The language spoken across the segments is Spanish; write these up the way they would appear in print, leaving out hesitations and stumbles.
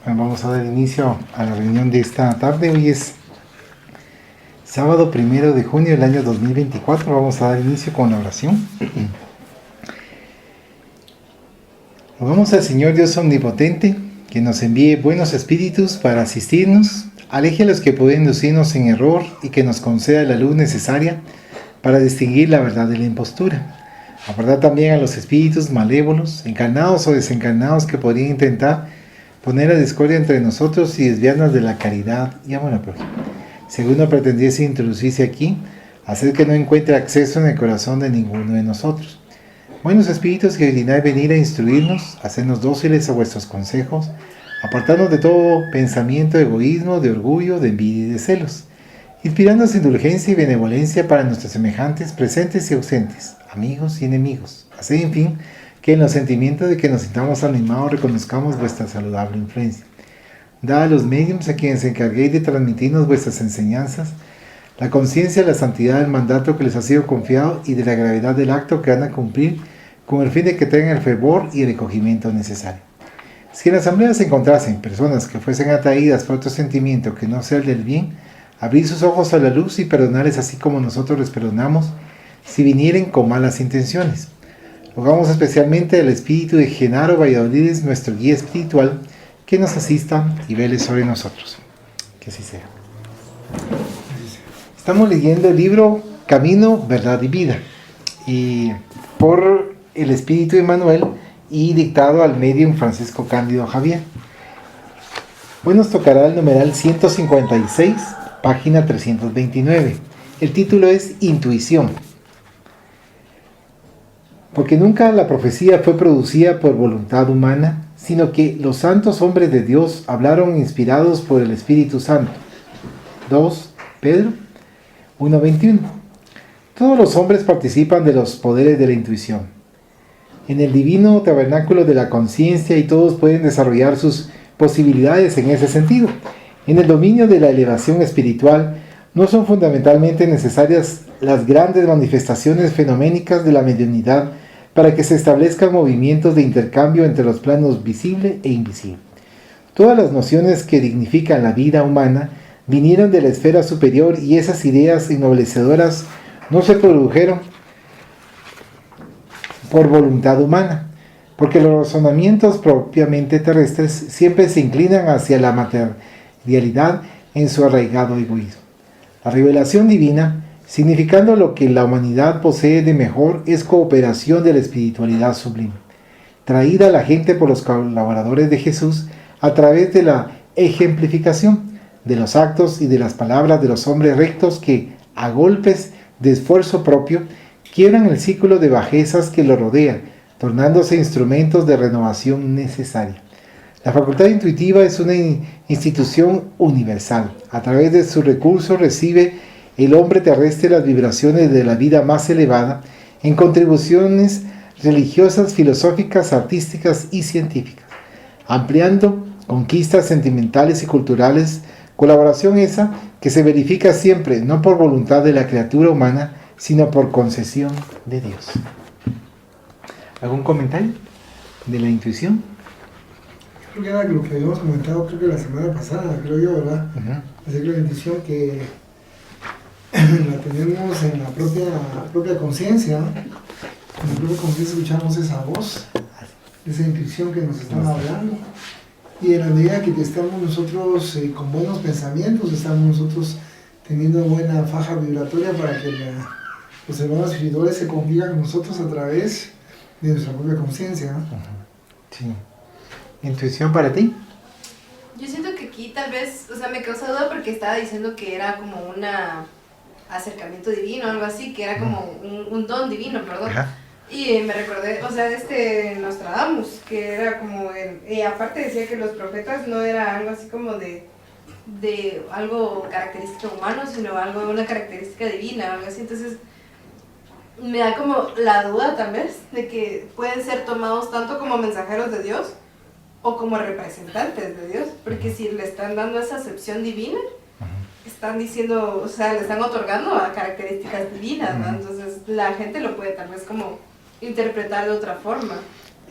Bueno, vamos a dar inicio a la reunión de esta tarde. Hoy es sábado 1 de junio del año 2024. Vamos a dar inicio con la oración. Rogamos al Señor Dios Omnipotente que nos envíe buenos espíritus para asistirnos, aleje a los que pueden inducirnos en error y que nos conceda la luz necesaria para distinguir la verdad de la impostura. Apartar también a los espíritus malévolos, encarnados o desencarnados, que podrían intentar poner la discordia entre nosotros y desviarnos de la caridad y amor al prójimo. Si alguno pretendiese introducirse aquí, hacer que no encuentre acceso en el corazón de ninguno de nosotros. Buenos espíritus que dignáis venir a instruirnos, hacernos dóciles a vuestros consejos, apartarnos de todo pensamiento de egoísmo, de orgullo, de envidia y de celos, inspirándonos indulgencia y benevolencia para nuestros semejantes presentes y ausentes, amigos y enemigos. Haced, en fin, que en los sentimientos de que nos sintamos animados reconozcamos vuestra saludable influencia. Dad a los médiums a quienes encarguéis de transmitirnos vuestras enseñanzas la conciencia de la santidad del mandato que les ha sido confiado y de la gravedad del acto que van a cumplir, con el fin de que tengan el fervor y el recogimiento necesario. Si en la asamblea se encontrasen personas que fuesen atraídas por otro sentimiento que no sea el del bien, abrid sus ojos a la luz y perdonarles así como nosotros les perdonamos, si vinieren con malas intenciones. Rogamos especialmente al espíritu de Genaro Valladolid, nuestro guía espiritual, que nos asista y vele sobre nosotros. Que así sea. Estamos leyendo el libro Camino, Verdad y Vida, y por el espíritu de Manuel y dictado al medium Francisco Cándido Javier. Hoy nos tocará el numeral 156, página 329. El título es Intuición. Porque nunca la profecía fue producida por voluntad humana, sino que los santos hombres de Dios hablaron inspirados por el Espíritu Santo. 2 Pedro 1:21. Todos los hombres participan de los poderes de la intuición. En el divino tabernáculo de la conciencia, y todos pueden desarrollar sus posibilidades en ese sentido. En el dominio de la elevación espiritual, no son fundamentalmente necesarias las grandes manifestaciones fenoménicas de la mediunidad para que se establezcan movimientos de intercambio entre los planos visible e invisible. Todas las nociones que dignifican la vida humana vinieron de la esfera superior, y esas ideas ennoblecedoras no se produjeron por voluntad humana, porque los razonamientos propiamente terrestres siempre se inclinan hacia la materialidad en su arraigado egoísmo. La revelación divina, significando lo que la humanidad posee de mejor, es cooperación de la espiritualidad sublime, traída a la gente por los colaboradores de Jesús a través de la ejemplificación de los actos y de las palabras de los hombres rectos que, a golpes de esfuerzo propio, quiebran el círculo de bajezas que lo rodea, tornándose instrumentos de renovación necesaria. La facultad intuitiva es una institución universal. A través de sus recursos recibe el hombre terrestre las vibraciones de la vida más elevada en contribuciones religiosas, filosóficas, artísticas y científicas, ampliando conquistas sentimentales y culturales, colaboración esa que se verifica siempre no por voluntad de la criatura humana, sino por concesión de Dios. ¿Algún comentario de la intuición? Creo que era lo que habíamos comentado, creo que la semana pasada, creo yo, ¿verdad? Así que la intuición que la tenemos en la propia conciencia, ¿no? En la propia conciencia escuchamos esa voz, esa intuición que nos están hablando, y en la medida que estamos nosotros con buenos pensamientos, estamos nosotros teniendo buena faja vibratoria para que los hermanos espirituales se convivan con nosotros a través de nuestra propia conciencia, ¿no? Sí. ¿Intuición para ti? Yo siento que aquí tal vez, o sea, me causa duda porque estaba diciendo que era como un acercamiento divino, algo así, que era como un don divino, perdón. Ajá. Y me recordé, o sea, de Nostradamus, que era como y aparte decía que los profetas no era algo así como de algo característico humano, sino algo, una característica divina, algo así. Entonces me da como la duda tal vez de que pueden ser tomados tanto como mensajeros de Dios o como representantes de Dios, porque si le están dando esa acepción divina, están diciendo, o sea, le están otorgando a características divinas, ¿no? Entonces la gente lo puede tal vez como interpretar de otra forma.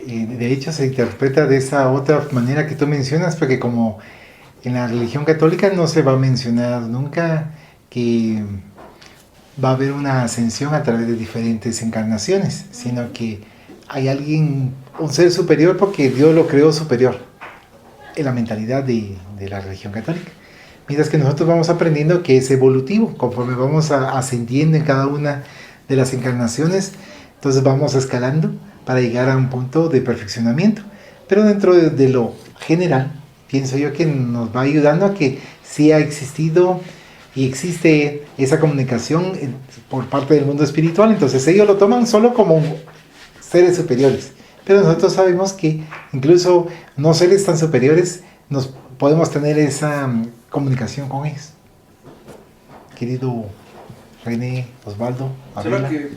De hecho, se interpreta de esa otra manera que tú mencionas, porque como en la religión católica no se va a mencionar nunca que va a haber una ascensión a través de diferentes encarnaciones, sino que hay alguien, un ser superior, porque Dios lo creó superior, en la mentalidad de la religión católica. Mientras que nosotros vamos aprendiendo que es evolutivo, conforme vamos ascendiendo en cada una de las encarnaciones, entonces vamos escalando para llegar a un punto de perfeccionamiento. Pero dentro de lo general, pienso yo que nos va ayudando a que sí ha existido y existe esa comunicación por parte del mundo espiritual. Entonces ellos lo toman solo como seres superiores. Pero nosotros sabemos que incluso no seres tan superiores nos podemos tener esa comunicación con ellos. Querido René, Osvaldo, Solo que,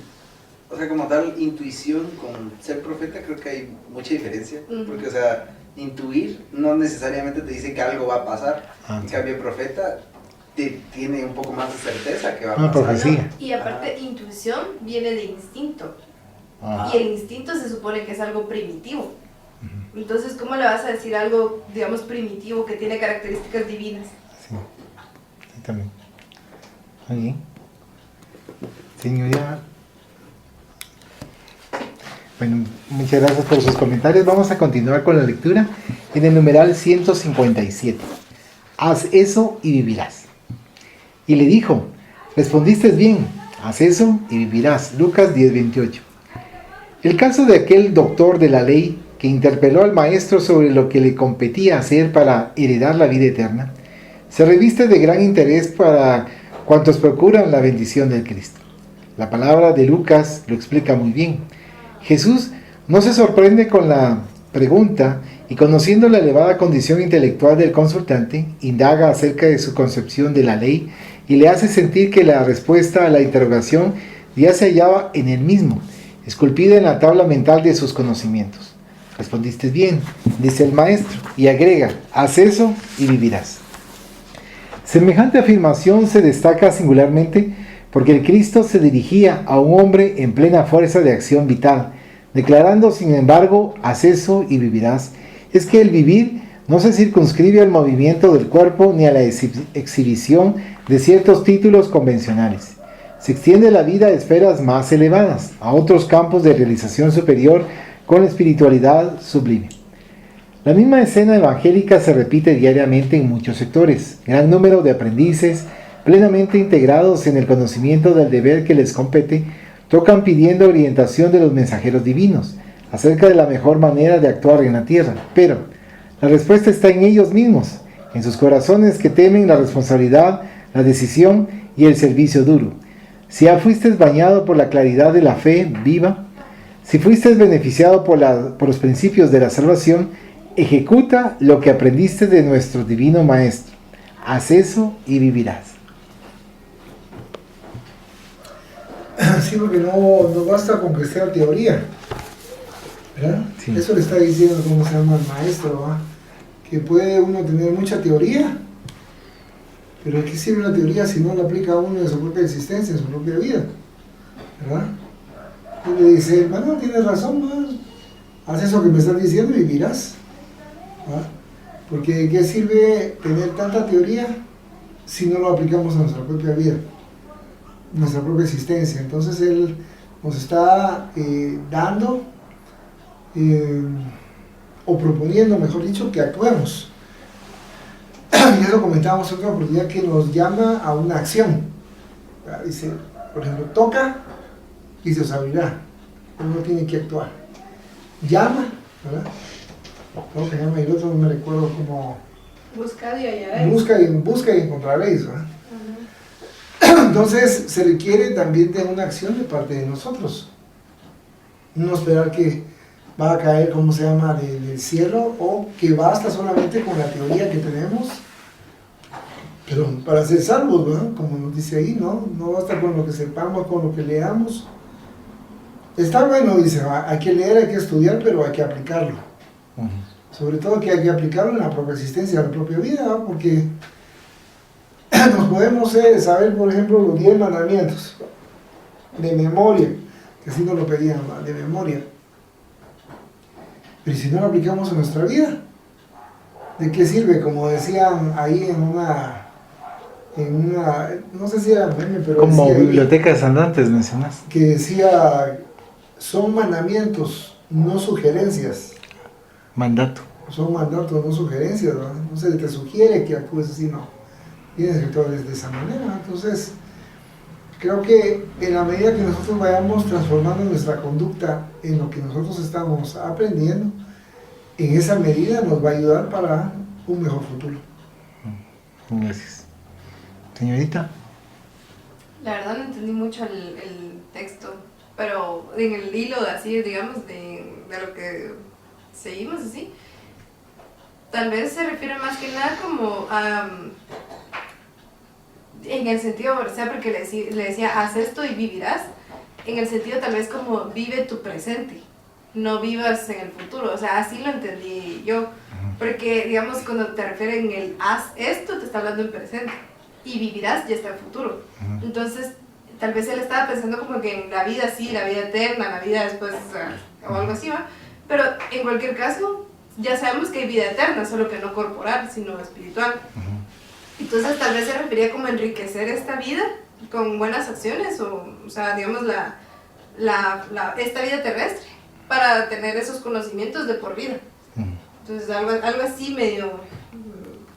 o sea, como tal, intuición con ser profeta, creo que hay mucha diferencia. Porque, o sea, intuir no necesariamente te dice que algo va a pasar. En cambio, profeta tiene un poco más de certeza que va a pasar. Profecía. Y aparte, intuición viene de instinto. Y el instinto se supone que es algo primitivo. Entonces, ¿cómo le vas a decir algo, digamos, primitivo que tiene características divinas? Sí, también. Muy bien. Señoría. Bueno, muchas gracias por sus comentarios. Vamos a continuar con la lectura en el numeral 157. Haz eso y vivirás. Y le dijo, respondiste bien, haz eso y vivirás. Lucas 10:28. El caso de aquel doctor de la ley que interpeló al maestro sobre lo que le competía hacer para heredar la vida eterna, se reviste de gran interés para cuantos procuran la bendición del Cristo. La palabra de Lucas lo explica muy bien. Jesús no se sorprende con la pregunta y, conociendo la elevada condición intelectual del consultante, indaga acerca de su concepción de la ley y le hace sentir que la respuesta a la interrogación ya se hallaba en él mismo, esculpida en la tabla mental de sus conocimientos. Respondiste bien, dice el maestro, y agrega, haz eso y vivirás. Semejante afirmación se destaca singularmente porque el Cristo se dirigía a un hombre en plena fuerza de acción vital, declarando sin embargo, haz eso y vivirás. Es que el vivir no se circunscribe al movimiento del cuerpo ni a la exhibición de ciertos títulos convencionales. Se extiende la vida a esferas más elevadas, a otros campos de realización superior con la espiritualidad sublime. La misma escena evangélica se repite diariamente en muchos sectores. Gran número de aprendices, plenamente integrados en el conocimiento del deber que les compete, tocan pidiendo orientación de los mensajeros divinos acerca de la mejor manera de actuar en la tierra. Pero la respuesta está en ellos mismos, en sus corazones que temen la responsabilidad, la decisión y el servicio duro. Si ya fuiste bañado por la claridad de la fe viva, si fuiste beneficiado por los principios de la salvación, ejecuta lo que aprendiste de nuestro divino Maestro. Haz eso y vivirás. Sí, porque no basta con que sea teoría, ¿verdad? Sí. Eso le está diciendo, ¿cómo se llama el maestro? ¿Va? Que puede uno tener mucha teoría, pero ¿qué sirve la teoría si no la aplica uno en su propia existencia, en su propia vida? ¿Verdad? Y le dice, bueno, tienes razón, man. Haz eso que me estás diciendo y vivirás. ¿Va? Porque ¿qué sirve tener tanta teoría si no lo aplicamos a nuestra propia vida, nuestra propia existencia? Entonces él nos está dando o proponiendo, mejor dicho, que actuemos. Y eso comentábamos otra oportunidad, que nos llama a una acción. Dice, por ejemplo, toca y se os abrirá. Uno tiene que actuar. Llama, ¿verdad? ¿Cómo se llama? Y el otro no me recuerdo cómo. Buscad y hallaréis. Busca y encontraréis, ¿verdad? Entonces se requiere también de una acción de parte de nosotros. No esperar que va a caer, ¿cómo se llama?, del cielo, o que basta solamente con la teoría que tenemos, pero para ser salvos, ¿verdad? Como nos dice ahí, ¿no? No basta con lo que sepamos, con lo que leamos. Está bueno, dice, hay que leer, hay que estudiar, pero hay que aplicarlo. Sobre todo que hay que aplicarlo en la propia existencia, en la propia vida, ¿verdad? Porque nos podemos saber, por ejemplo, los 10 mandamientos de memoria, que así nos lo pedían, ¿verdad? De memoria. Pero si no lo aplicamos en nuestra vida, ¿de qué sirve? Como decían ahí en una no sé si era meme, pero como decía bibliotecas andantes mencionas. que decía, son mandamientos, no sugerencias. Mandato. Son mandatos, no sugerencias, ¿no? No se te sugiere que actúes así, no. Tienes que actuar de esa manera. Entonces, creo que en la medida que nosotros vayamos transformando nuestra conducta en lo que nosotros estamos aprendiendo, en esa medida nos va a ayudar para un mejor futuro. Gracias. Señorita. La verdad no entendí mucho el texto, pero en el hilo así, digamos, de lo que seguimos así, tal vez se refiere más que nada como a... en el sentido, o sea, porque le decía, haz esto y vivirás, en el sentido tal vez como vive tu presente, no vivas en el futuro, o sea, así lo entendí yo, porque digamos cuando te refiere en el haz esto, te está hablando en presente, y vivirás ya está en futuro, entonces tal vez él estaba pensando como que en la vida sí, la vida eterna, la vida después, o algo así, ¿va? Pero en cualquier caso, ya sabemos que hay vida eterna, solo que no corporal, sino espiritual. Entonces tal vez se refería como a enriquecer esta vida con buenas acciones, o sea, digamos, esta vida terrestre, para tener esos conocimientos de por vida. Entonces algo así medio...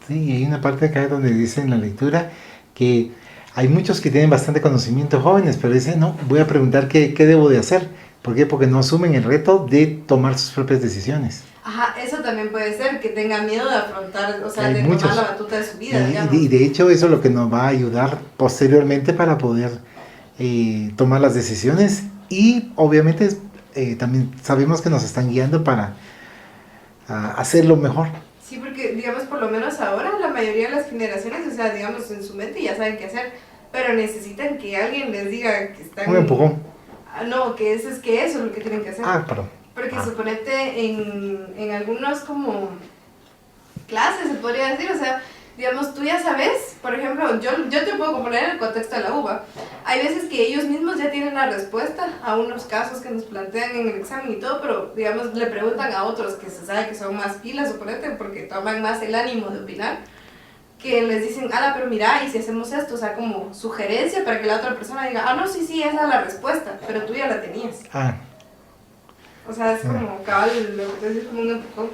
Sí, hay una parte acá donde dice en la lectura que hay muchos que tienen bastante conocimiento jóvenes, pero dicen, no, voy a preguntar qué debo de hacer. ¿Por qué? Porque no asumen el reto de tomar sus propias decisiones. Ajá, eso también puede ser, que tenga miedo de afrontar, o sea, Hay de muchos. tomar la batuta de su vida, digamos. Y de hecho eso es lo que nos va a ayudar posteriormente para poder tomar las decisiones y obviamente también sabemos que nos están guiando para hacerlo mejor. Sí, porque digamos, por lo menos ahora la mayoría de las generaciones, o sea, digamos, en su mente ya saben qué hacer, pero necesitan que alguien les diga que están... Un empujón. No, que eso es lo que tienen que hacer. Perdón. Porque suponete en algunos como clases, se podría decir, o sea, digamos, tú ya sabes, por ejemplo, yo te puedo poner en el contexto de la UBA, hay veces que ellos mismos ya tienen la respuesta a unos casos que nos plantean en el examen y todo, pero, digamos, le preguntan a otros que se sabe que son más pilas, suponete, porque toman más el ánimo de opinar, que les dicen, pero mira, y si hacemos esto, o sea, como sugerencia para que la otra persona diga, no, sí, esa es la respuesta, pero tú ya la tenías. O sea, es como cabal, lo que te dices, como un empujón.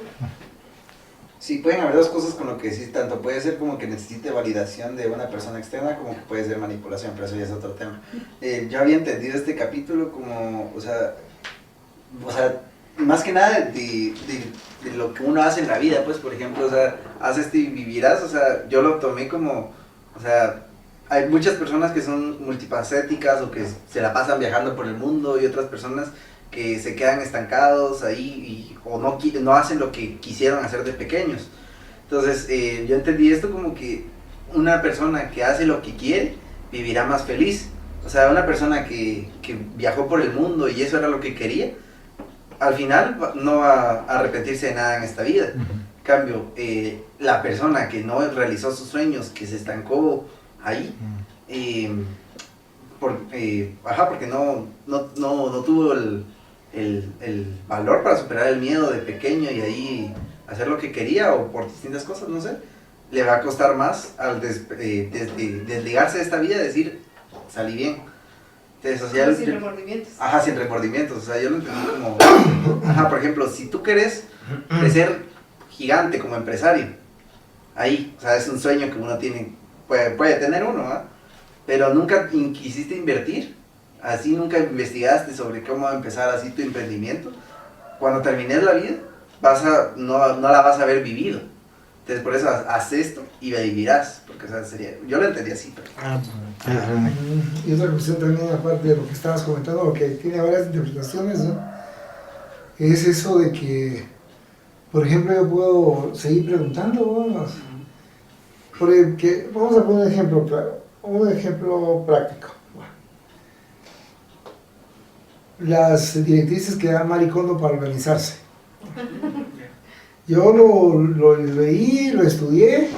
Sí, pueden haber dos cosas con lo que sí, tanto puede ser como que necesite validación de una persona externa, como que puede ser manipulación, pero eso ya es otro tema. Yo había entendido este capítulo como, o sea, más que nada de lo que uno hace en la vida, pues, por ejemplo, o sea, haz esto y vivirás, o sea, yo lo tomé como, o sea, hay muchas personas que son multifacéticas o que se la pasan viajando por el mundo y otras personas que se quedan estancados ahí o no hacen lo que quisieron hacer de pequeños. Entonces, yo entendí esto como que una persona que hace lo que quiere vivirá más feliz. O sea, una persona que viajó por el mundo y eso era lo que quería, al final no va a arrepentirse de nada en esta vida. En cambio, la persona que no realizó sus sueños, que se estancó ahí, porque no tuvo el valor para superar el miedo de pequeño y ahí hacer lo que quería o por distintas cosas, no sé, le va a costar más al desligarse de esta vida, decir, salí bien. Entonces, o sea, sin remordimientos. Sin remordimientos, o sea, yo lo entendí como, por ejemplo, si tú querés ser gigante como empresario, ahí, o sea, es un sueño que uno tiene, puede tener uno, pero nunca quisiste invertir, así nunca investigaste sobre cómo empezar así tu emprendimiento, cuando termines la vida, no la vas a haber vivido. Entonces por eso haz esto y vivirás, porque o sea, yo lo entendí así. Pero... Y otra cuestión también, aparte de lo que estabas comentando, lo que tiene varias interpretaciones, ¿no? Es eso de que, por ejemplo, yo puedo seguir preguntando, ¿no? Porque vamos a poner un ejemplo práctico. Las directrices que da Marie Kondo para organizarse. Yo lo leí, lo estudié,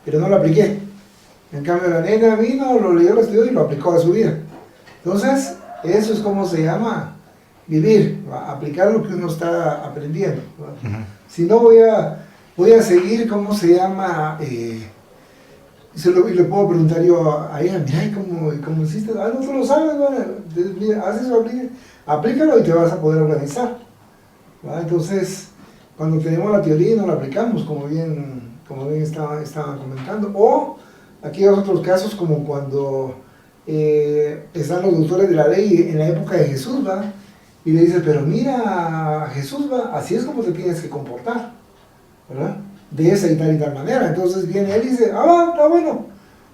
pero no lo apliqué. En cambio, la nena vino, lo leyó, lo estudió y lo aplicó a su vida. Entonces, eso es como se llama vivir, aplicar lo que uno está aprendiendo. Si no voy a seguir, ¿cómo se llama? Y le puedo preguntar yo a ella, mira, ¿cómo hiciste? No, tú lo sabes, mira, haz eso, aplícalo y te vas a poder organizar. Entonces, cuando tenemos la teoría y no la aplicamos, como bien estaban comentando, o aquellos otros casos como cuando están los doctores de la ley en la época de Jesús, y le dicen, pero mira, Jesús, así es como te tienes que comportar, ¿verdad? De esa y tal manera. Entonces viene él y dice, está bueno,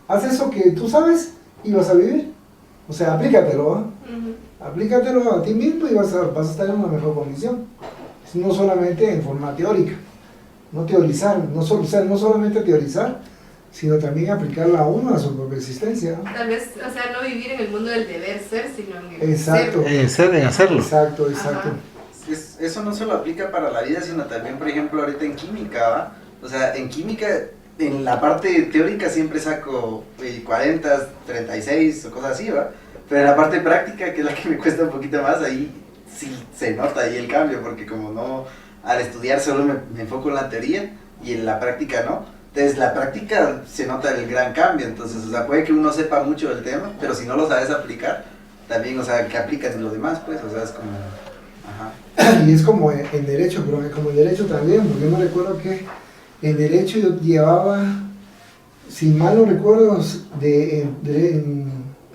haz eso que tú sabes y vas a vivir. O sea, aplícatelo, aplícatelo a ti mismo y vas a estar en una mejor condición. No solamente en forma teórica, no teorizar, no solamente teorizar, sino también aplicarla a uno a su propia existencia. Tal vez, o sea, no vivir en el mundo del deber ser, sino en el exacto. ser. En hacerlo. Exacto. Eso no solo aplica para la vida, sino también, por ejemplo, ahorita en química, ¿va? O sea, en química, en la parte teórica siempre saco 40, 36 o cosas así, ¿va? Pero en la parte práctica, que es la que me cuesta un poquito más, ahí sí se nota ahí el cambio, porque como no, al estudiar solo me enfoco en la teoría y en la práctica no. Entonces la práctica se nota el gran cambio, entonces, o sea, puede que uno sepa mucho del tema, pero si no lo sabes aplicar, también, o sea, que aplicas en lo demás, pues, o sea, es como... Ajá. Y es como en derecho, pero como en derecho también, porque yo me recuerdo que en derecho yo llevaba, si mal no recuerdo, en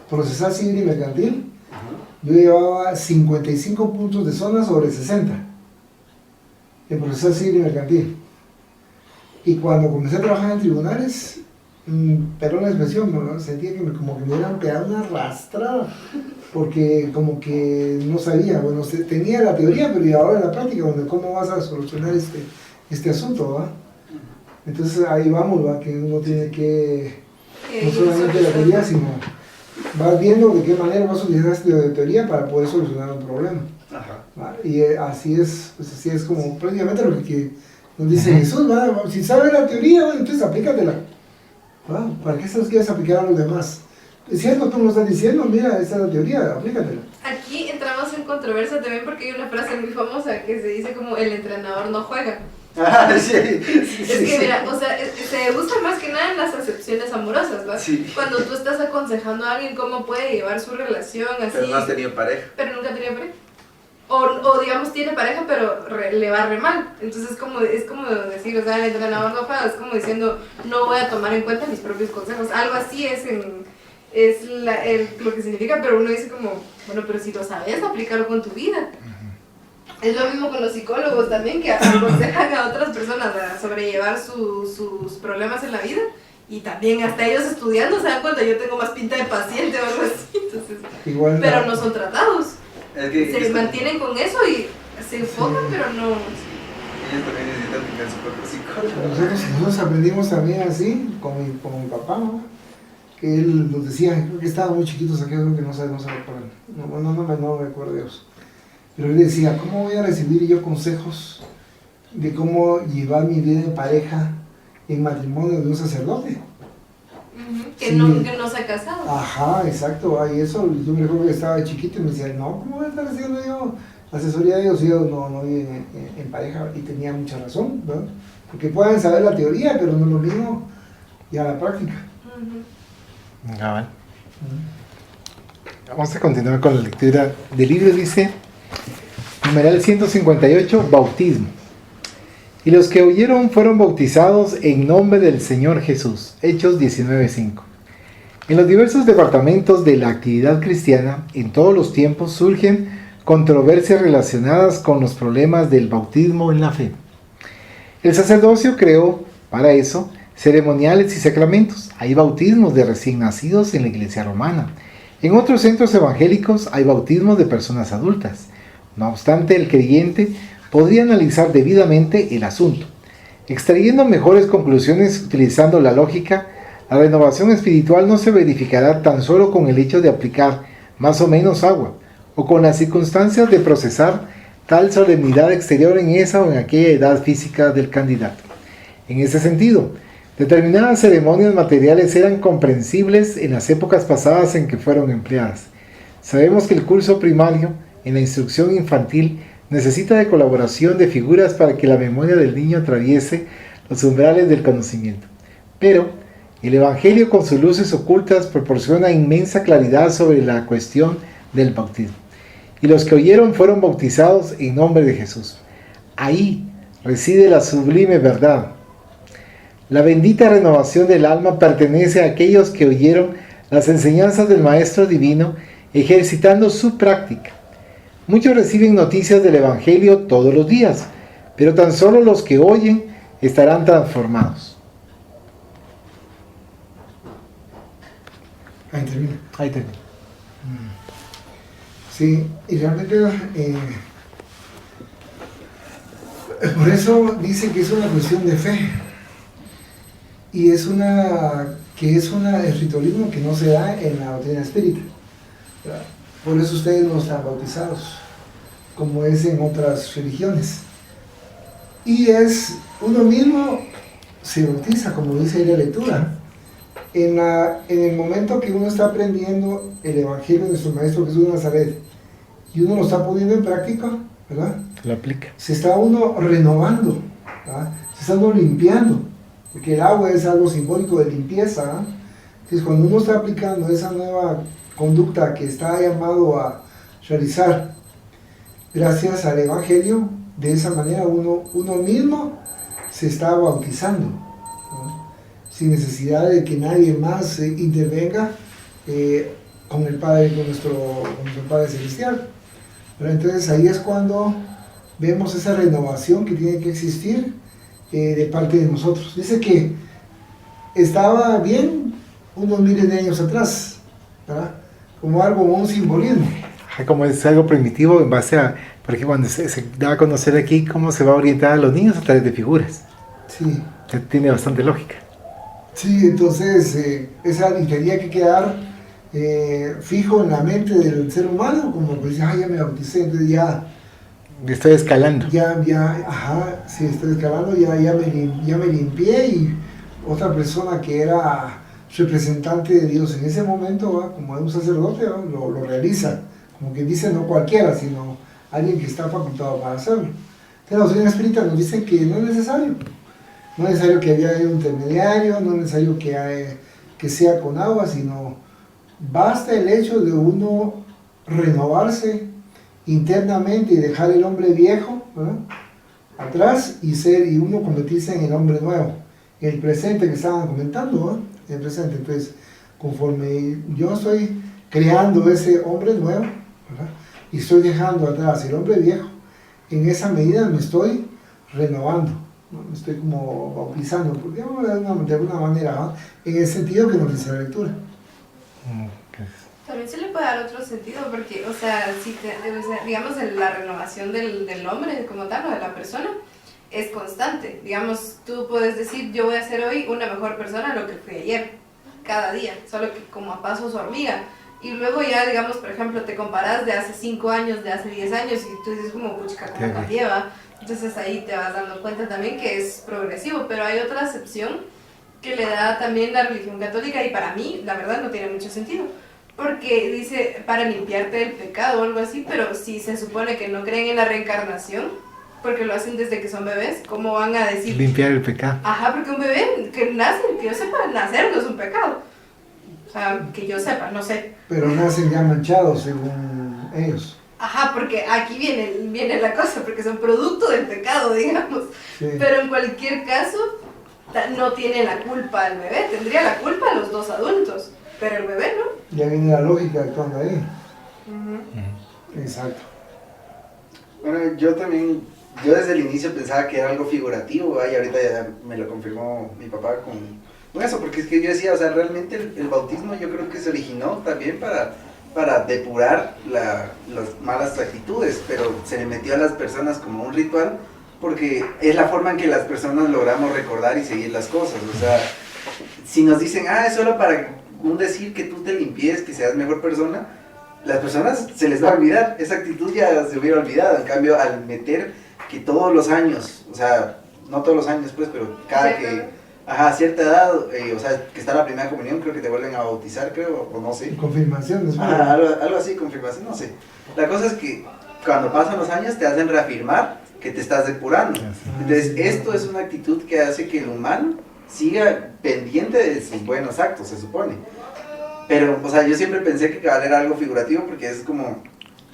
procesal civil y mercantil, yo llevaba 55 puntos de zona sobre 60 en procesal civil y mercantil. Y cuando comencé a trabajar en tribunales, perdón la expresión, ¿no? Sentía que como que me hubieran pegado una arrastrada, porque como que no sabía, bueno, tenía la teoría, pero y ahora en la práctica, bueno, ¿cómo vas a solucionar este asunto, va? Entonces ahí vamos, va, que uno tiene que, no solamente la teoría, sino vas viendo de qué manera vas a utilizar esta teoría para poder solucionar un problema. Ajá. Y así es, pues así es como prácticamente lo que nos dice Jesús, si sabes la teoría, entonces aplícatela. ¿Para qué se los quieres aplicar a los demás? Es cierto, tú me lo estás diciendo, mira, esa es la teoría, aplícatela. Aquí entramos en controversia también porque hay una frase muy famosa que se dice como el entrenador no juega. Sí. Es que mira, o sea, se usa más que nada en las acepciones amorosas, ¿va? Sí. Cuando tú estás aconsejando a alguien cómo puede llevar su relación así. Pero no has tenido pareja. Pero nunca tenía pareja. O digamos tiene pareja pero le va re mal. Entonces es como decir, o sea, el entrenador no juega, es como diciendo no voy a tomar en cuenta mis propios consejos. Algo así es lo que significa, pero uno dice como, bueno, pero si lo sabes, aplícalo con tu vida. Es lo mismo con los psicólogos también, que aconsejan a otras personas a sobrellevar sus problemas en la vida. Y también hasta ellos estudiando se dan cuenta, yo tengo más pinta de paciente o algo así. Entonces, igual pero no son tratados. Se mantienen con eso y se enfocan, pero no... Ellos también necesitan tener su propio psicólogo. Nosotros aprendimos también así, con mi papá, ¿no? Que él nos decía, creo que estaban muy chiquitos aquí, creo que no se recuerdan. No me recuerdo de ellos. Pero él decía, ¿cómo voy a recibir yo consejos de cómo llevar mi vida en pareja en matrimonio de un sacerdote? Que no se ha casado. Ajá, exacto. Y eso, yo me recuerdo que estaba chiquito y me decía, no, ¿cómo voy a estar haciendo yo asesoría de Dios? Yo no viven en pareja, y tenía mucha razón, ¿verdad? Porque pueden saber la teoría, pero no lo mismo ya la práctica. Vamos a continuar con la lectura del libro. Dice, numeral 158, bautismo. Y los que oyeron fueron bautizados en nombre del Señor Jesús. Hechos 19:5. En los diversos departamentos de la actividad cristiana, en todos los tiempos surgen controversias relacionadas con los problemas del bautismo en la fe. El sacerdocio creó, para eso, ceremoniales y sacramentos. Hay bautismos de recién nacidos en la Iglesia romana. En otros centros evangélicos hay bautismos de personas adultas. No obstante, el creyente podría analizar debidamente el asunto. Extrayendo mejores conclusiones utilizando la lógica, la renovación espiritual no se verificará tan solo con el hecho de aplicar más o menos agua, o con las circunstancias de procesar tal solemnidad exterior en esa o en aquella edad física del candidato. En ese sentido, determinadas ceremonias materiales eran comprensibles en las épocas pasadas en que fueron empleadas. Sabemos que el curso primario en la instrucción infantil necesita de colaboración de figuras para que la memoria del niño atraviese los umbrales del conocimiento. Pero el Evangelio con sus luces ocultas proporciona inmensa claridad sobre la cuestión del bautismo. Y los que oyeron fueron bautizados en nombre de Jesús. Ahí reside la sublime verdad. La bendita renovación del alma pertenece a aquellos que oyeron las enseñanzas del Maestro Divino, ejercitando su práctica. Muchos reciben noticias del Evangelio todos los días, pero tan solo los que oyen estarán transformados. Ahí termina. Ahí termina. Sí, y realmente por eso dice que es una cuestión de fe. Y es el ritualismo que no se da en la doctrina espírita. Por eso ustedes no están bautizados, como es en otras religiones. Y es uno mismo se bautiza, como dice ahí la lectura. En el momento que uno está aprendiendo el Evangelio de nuestro Maestro Jesús de Nazaret y uno lo está poniendo en práctica, ¿verdad? Lo aplica. Se está uno renovando, ¿verdad? Se está uno limpiando, porque el agua es algo simbólico de limpieza, ¿verdad? Entonces cuando uno está aplicando esa nueva conducta que está llamado a realizar gracias al Evangelio, de esa manera uno mismo se está bautizando, ¿no? Sin necesidad de que nadie más intervenga con el Padre, con nuestro Padre Celestial. Pero entonces ahí es cuando vemos esa renovación que tiene que existir de parte de nosotros. Dice que estaba bien unos miles de años atrás, ¿verdad? Como algo, un simbolismo. Como es algo primitivo en base a, por ejemplo, cuando se da a conocer aquí cómo se va a orientar a los niños a través de figuras. Sí. Tiene bastante lógica. Sí, entonces esa tenía que quedar fijo en la mente del ser humano, como pues ya me bauticé, entonces ya... Estoy escalando. Ajá, sí, estoy escalando, ya me limpié y otra persona que era representante de Dios en ese momento, ¿va? Como un sacerdote, lo realiza, como que dice no cualquiera, sino alguien que está facultado para hacerlo. Entonces la doctrina espírita nos dice que no es necesario. No es necesario que haya un intermediario, no es necesario que sea con agua, sino basta el hecho de uno renovarse internamente y dejar el hombre viejo, ¿verdad?, atrás y uno convertirse en el hombre nuevo, el presente que estaban comentando, ¿verdad?, el presente. Entonces, conforme yo estoy creando ese hombre nuevo, ¿verdad?, y estoy dejando atrás el hombre viejo, en esa medida me estoy renovando, ¿no? Me estoy como bautizando, digamos, de alguna manera, ¿no?, en el sentido que nos dice la lectura. También se le puede dar otro sentido, porque, o sea, digamos, la renovación del hombre como tal, o de la persona, es constante. Digamos, tú puedes decir, yo voy a ser hoy una mejor persona de lo que fui ayer, cada día, solo que como a pasos hormiga. Y luego ya, digamos, por ejemplo, te comparas de hace 5 años, de hace 10 años, y tú dices como, puchica, ¿cómo cambié, va? Entonces ahí te vas dando cuenta también que es progresivo, pero hay otra acepción que le da también la religión católica, y para mí, la verdad, no tiene mucho sentido. Porque dice para limpiarte del pecado o algo así, pero si se supone que no creen en la reencarnación, porque lo hacen desde que son bebés, ¿cómo van a decir? Limpiar el pecado. Ajá, porque un bebé que nace, que yo sepa, nacer no es un pecado. O sea, que yo sepa, no sé. Pero nacen ya manchados según ellos. Ajá, porque aquí viene la cosa, porque son producto del pecado, digamos. Sí. Pero en cualquier caso, no tiene la culpa el bebé, tendría la culpa los dos adultos. Pero el bebé, ¿no? Ya viene la lógica actuando ahí. Exacto. Bueno, yo desde el inicio pensaba que era algo figurativo, y ahorita ya me lo confirmó mi papá con eso, porque es que yo decía, o sea, realmente el bautismo yo creo que se originó también para depurar las malas actitudes, pero se le metió a las personas como un ritual, porque es la forma en que las personas logramos recordar y seguir las cosas. O sea, si nos dicen, es solo para un decir que tú te limpies, que seas mejor persona, las personas se les va a olvidar, esa actitud ya se hubiera olvidado. En cambio, al meter que todos los años, o sea, no todos los años pues, pero cada que a cierta edad, o sea, que está la primera comunión, creo que te vuelven a bautizar, creo, o no sé. Confirmación después. Algo así, confirmación, no sé. La cosa es que cuando pasan los años te hacen reafirmar que te estás depurando. Entonces, esto es una actitud que hace que el humano siga pendiente de sus buenos actos, se supone. Pero, o sea, yo siempre pensé que cabal era algo figurativo porque es como,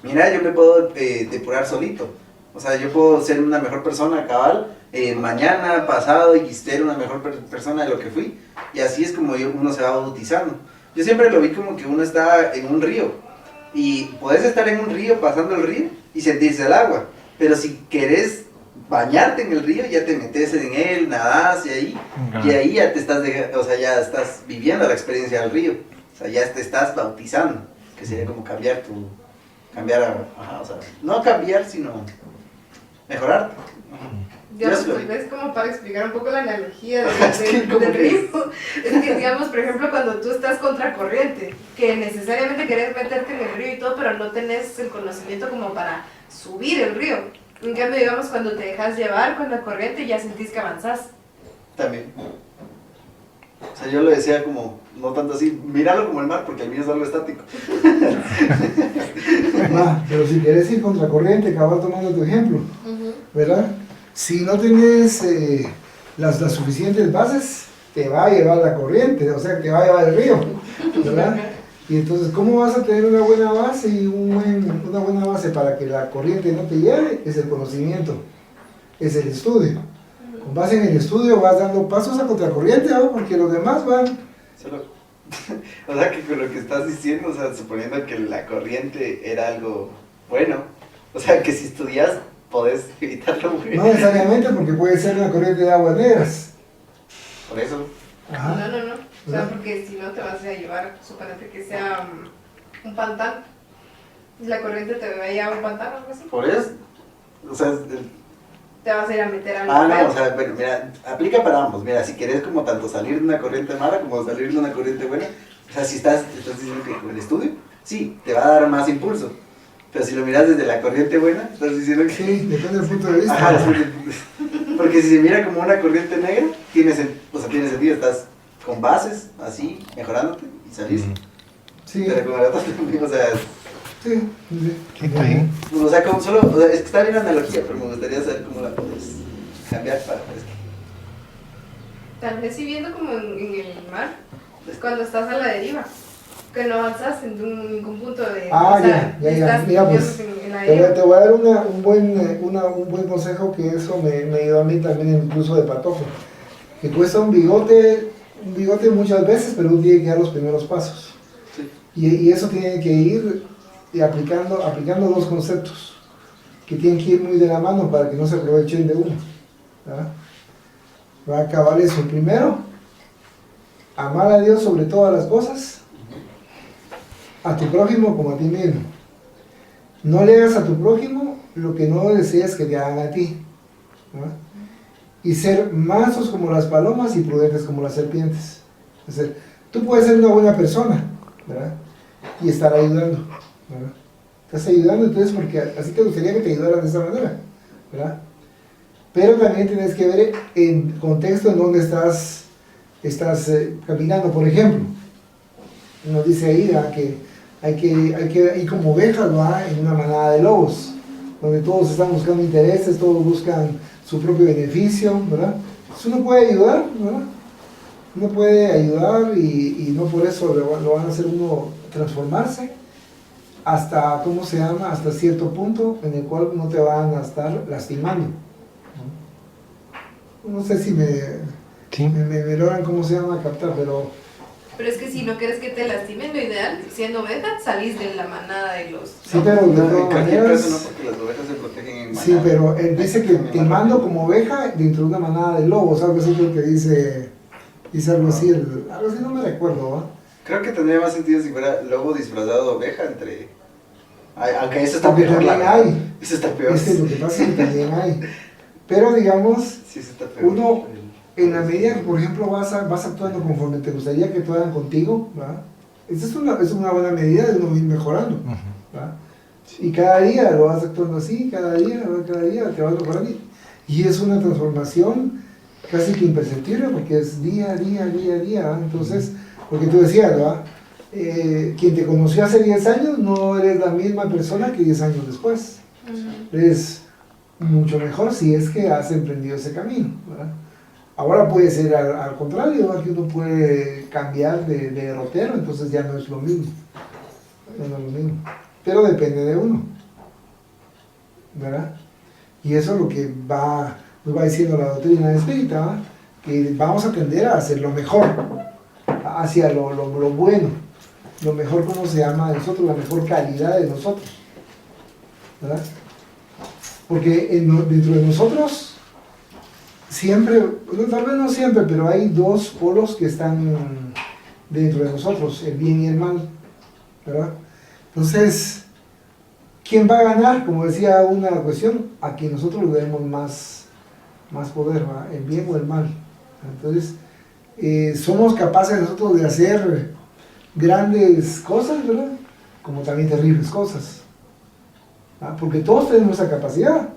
mira, yo me puedo depurar solito. O sea, yo puedo ser una mejor persona, cabal, mañana, pasado, y ser una mejor persona de lo que fui. Y así es como uno se va bautizando. Yo siempre lo vi como que uno está en un río. Y puedes estar en un río, pasando el río, y sentirse el agua. Pero si querés bañarte en el río, ya te metes en él, nadás y ahí ya te estás, o sea, ya estás viviendo la experiencia del río. O sea, ya te estás bautizando, que sería como cambiar, o sea, no cambiar, sino mejorar. Digamos, tal vez como para explicar un poco la analogía del río. Es que, digamos, por ejemplo, cuando tú estás contracorriente, que necesariamente querés meterte en el río y todo, pero no tenés el conocimiento como para subir el río. En cambio, digamos, cuando te dejas llevar con la corriente, ya sentís que avanzás. También. O sea, yo lo decía como, no tanto así, míralo como el mar, porque el mío es algo estático. Pero si querés ir contracorriente, acabas tomando tu ejemplo, ¿verdad? Si no tienes las suficientes bases, te va a llevar la corriente, o sea, te va a llevar el río, ¿verdad? Y entonces, ¿cómo vas a tener una buena base y una buena base para que la corriente no te lleve? Es el conocimiento, es el estudio. Con base en el estudio vas dando pasos a contracorriente, ¿no? Porque los demás van... O sea, que con lo que estás diciendo, o sea, suponiendo que la corriente era algo bueno, o sea, que si estudias podés evitarlo muy bien. No necesariamente, porque puede ser una corriente de aguas negras. Por eso. Ajá. No. O sea, porque si no te vas a llevar, suponete que sea un pantano. La corriente te va a llevar a un pantano o algo así. Por eso. O sea, te vas a ir a meter a no, o sea, bueno, mira, aplica para ambos. Mira, si querés como tanto salir de una corriente mala como salir de una corriente buena, o sea, si estás diciendo que con el estudio, sí, te va a dar más impulso. Pero si lo miras desde la corriente buena, estás diciendo que... Sí, depende del punto de vista. Ajá, porque si se mira como una corriente negra, tiene sentido, estás con bases, así, mejorándote y salís. Sí. Pero como la otra, o sea... Sí. O sea, como solo, o sea, es que está bien la analogía, pero me gustaría saber cómo la puedes cambiar para esto. Tal vez si viendo como en el mar, es cuando estás a la deriva, que no avanzas en ningún punto de... ya. Mira, pues, te voy a dar un buen consejo, que eso me ayudó a mí también incluso de patojo. Que cuesta un bigote muchas veces, pero uno tiene que dar los primeros pasos. Sí. Y eso tiene que ir aplicando dos conceptos que tienen que ir muy de la mano para que no se aprovechen de uno, ¿verdad? Va a acabar eso. Primero, amar a Dios sobre todas las cosas, a tu prójimo como a ti mismo. No le hagas a tu prójimo lo que no deseas que te hagan a ti, ¿verdad? Y ser mansos como las palomas y prudentes como las serpientes. Es decir, tú puedes ser una buena persona, ¿verdad? Y estar ayudando, ¿verdad? Estás ayudando entonces porque así te gustaría que te ayudaran de esa manera, ¿verdad? Pero también tienes que ver en contexto en donde estás caminando. Por ejemplo, nos dice ahí que hay que ir como ovejas, ¿va? En una manada de lobos, donde todos están buscando intereses, todos buscan su propio beneficio, ¿verdad? Entonces uno puede ayudar, ¿verdad? Uno puede ayudar y no por eso lo van a hacer uno transformarse hasta, hasta cierto punto en el cual no te van a estar lastimando. No sé si me logran, captar, pero... Pero es que si no quieres que te lastimen, lo ideal, siendo oveja, salís de la manada de los... Sí, pero de todas maneras... No, porque las ovejas se protegen en manada. Sí, pero él dice que te mando como oveja dentro de una manada de lobos, algo así creo que dice algo así, algo así no me recuerdo, ¿va? Creo que tendría más sentido si fuera lobo disfrazado de oveja aunque eso está Porque peor. también hay. Eso está peor. Es que lo que pasa es que también hay. Pero digamos, Sí, eso está peor. uno, en la medida que, por ejemplo, vas actuando conforme te gustaría que actuaran contigo, ¿verdad? Esa es una buena medida de uno ir mejorando, ¿verdad? Y cada día lo vas actuando así, cada día te vas mejorando. Y es una transformación casi que imperceptible porque es día a día, día a día. Entonces, porque tú decías, ¿verdad? Quien te conoció hace 10 años no eres la misma persona que 10 años después. Es mucho mejor si es que has emprendido ese camino, ¿verdad? Ahora puede ser al contrario, ¿verdad? Que uno puede cambiar de derrotero, entonces ya no es lo mismo. No es lo mismo. Pero depende de uno, ¿verdad? Y eso es lo que nos va diciendo la doctrina espírita, ¿verdad? Que vamos a tender a hacer lo mejor, hacia lo bueno, lo mejor, como se llama, de nosotros, la mejor calidad de nosotros, ¿verdad? Porque dentro de nosotros siempre, tal vez no siempre, pero hay dos polos que están dentro de nosotros, el bien y el mal, ¿verdad? Entonces, ¿quién va a ganar? Como decía una cuestión, a quien nosotros le demos más poder, ¿verdad? El bien o el mal. Entonces, somos capaces nosotros de hacer grandes cosas, ¿verdad? Como también terribles cosas, ¿verdad? Porque todos tenemos esa capacidad.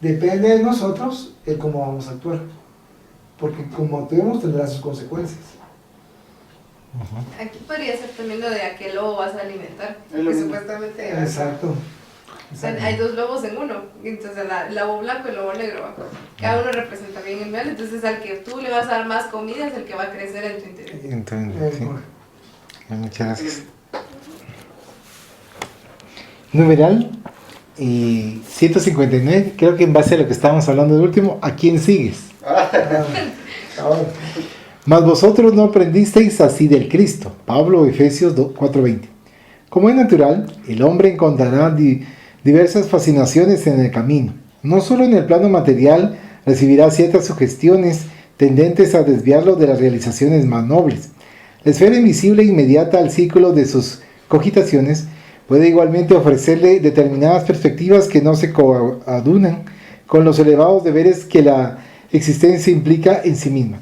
Depende de nosotros el cómo vamos a actuar, porque como actuemos tendrá sus consecuencias. Aquí podría ser también lo de a qué lobo vas a alimentar, que supuestamente... Exacto. Hay dos lobos en uno, entonces el lobo blanco y el lobo negro. Cada uno representa bien el mal, entonces al que tú le vas a dar más comida es el que va a crecer en tu interior. Entonces, sí. Muchas gracias. Numeral 159, creo que en base a lo que estábamos hablando de último, ¿a quién sigues? Mas vosotros no aprendisteis así del Cristo. Pablo, Efesios 4:20. Como es natural, el hombre encontrará diversas fascinaciones en el camino. No solo en el plano material recibirá ciertas sugestiones tendentes a desviarlo de las realizaciones más nobles. La esfera invisible inmediata al círculo de sus cogitaciones puede igualmente ofrecerle determinadas perspectivas que no se coadunan con los elevados deberes que la existencia implica en sí misma.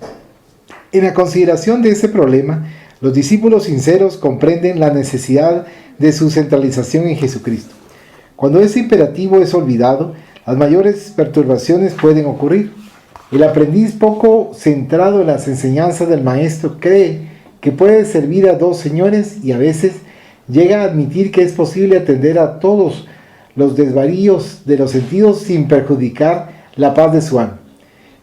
En la consideración de ese problema, los discípulos sinceros comprenden la necesidad de su centralización en Jesucristo. Cuando ese imperativo es olvidado, las mayores perturbaciones pueden ocurrir. El aprendiz poco centrado en las enseñanzas del maestro cree que puede servir a dos señores y a veces llega a admitir que es posible atender a todos los desvaríos de los sentidos sin perjudicar la paz de su alma.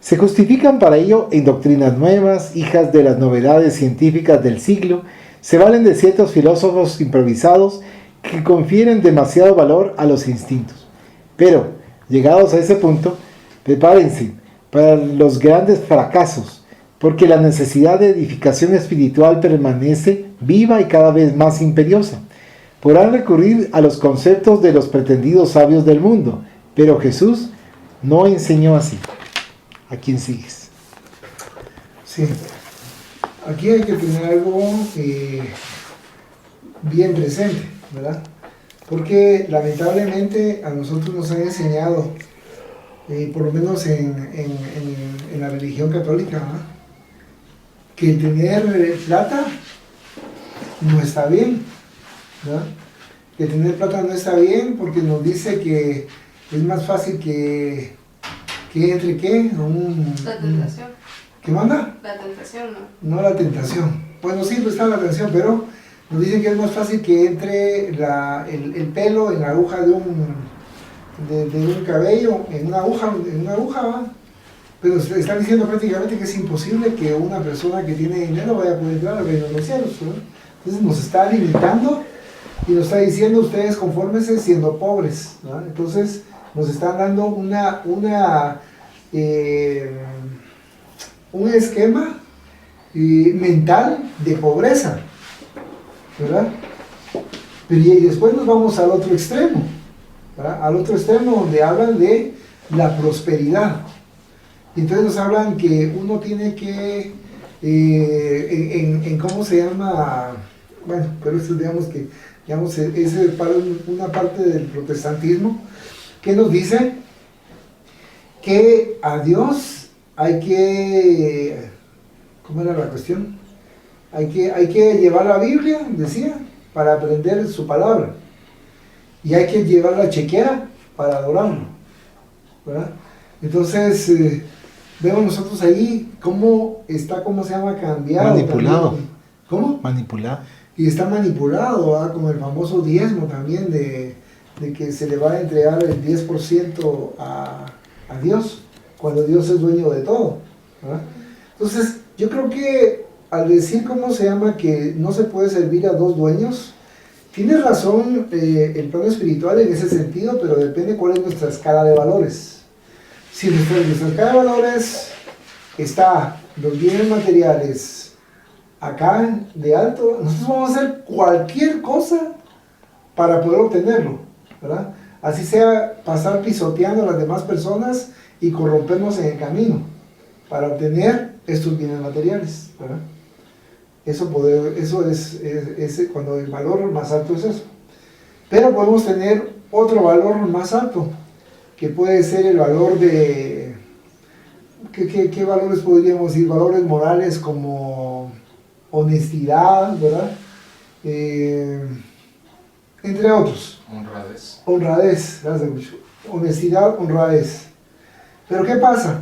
Se justifican para ello en doctrinas nuevas, hijas de las novedades científicas del siglo, se valen de ciertos filósofos improvisados que confieren demasiado valor a los instintos. Pero, llegados a ese punto, prepárense para los grandes fracasos, porque la necesidad de edificación espiritual permanece viva y cada vez más imperiosa. Podrán recurrir a los conceptos de los pretendidos sabios del mundo, pero Jesús no enseñó así. ¿A quién sigues? Sí, aquí hay que tener algo bien presente, ¿verdad? Porque lamentablemente a nosotros nos han enseñado, por lo menos en la religión católica, ¿verdad?, que el tener plata no está bien, ¿verdad? Que tener plata no está bien porque nos dice que es más fácil que entre ¿qué? La tentación. ¿Qué manda? La tentación, ¿no? No la tentación. Bueno, sí, pues está la tentación, pero nos dicen que es más fácil que entre el pelo en la aguja de un cabello, en una aguja, ¿va? Pero están diciendo prácticamente que es imposible que una persona que tiene dinero vaya a poder entrar al reino de los cielos, ¿no? Entonces nos está limitando y nos está diciendo ustedes confórmense siendo pobres, ¿no? Entonces nos están dando un esquema mental de pobreza, ¿verdad? Y después nos vamos al otro extremo, ¿verdad? Al otro extremo donde hablan de la prosperidad. Entonces nos hablan que uno tiene que, ¿cómo se llama? Bueno, pero esto es para una parte del protestantismo, que nos dice que a Dios hay que, ¿cómo era la cuestión? Hay que llevar la Biblia, decía, para aprender su palabra, y hay que llevar la chequera para adorarlo, ¿verdad? Entonces, vemos nosotros ahí cómo está, cómo se llama, cambiado. Manipulado. También. ¿Cómo? Manipulado. Y está manipulado, ¿verdad? Como el famoso diezmo también de que se le va a entregar el 10% a Dios, cuando Dios es dueño de todo, ¿verdad? Entonces, yo creo que al decir, ¿cómo se llama?, que no se puede servir a dos dueños, tienes razón el plano espiritual en ese sentido, pero depende cuál es nuestra escala de valores. Si nuestra escala de valores está los bienes materiales acá de alto, nosotros vamos a hacer cualquier cosa para poder obtenerlo, ¿verdad? Así sea pasar pisoteando a las demás personas y corrompernos en el camino para obtener estos bienes materiales, ¿verdad? Eso es cuando el valor más alto es eso. Pero podemos tener otro valor más alto, que puede ser el valor de... ¿Qué valores podríamos decir? Valores morales como honestidad, ¿verdad? Entre otros. Honradez. Honradez, gracias mucho. Honestidad, honradez. Pero ¿qué pasa?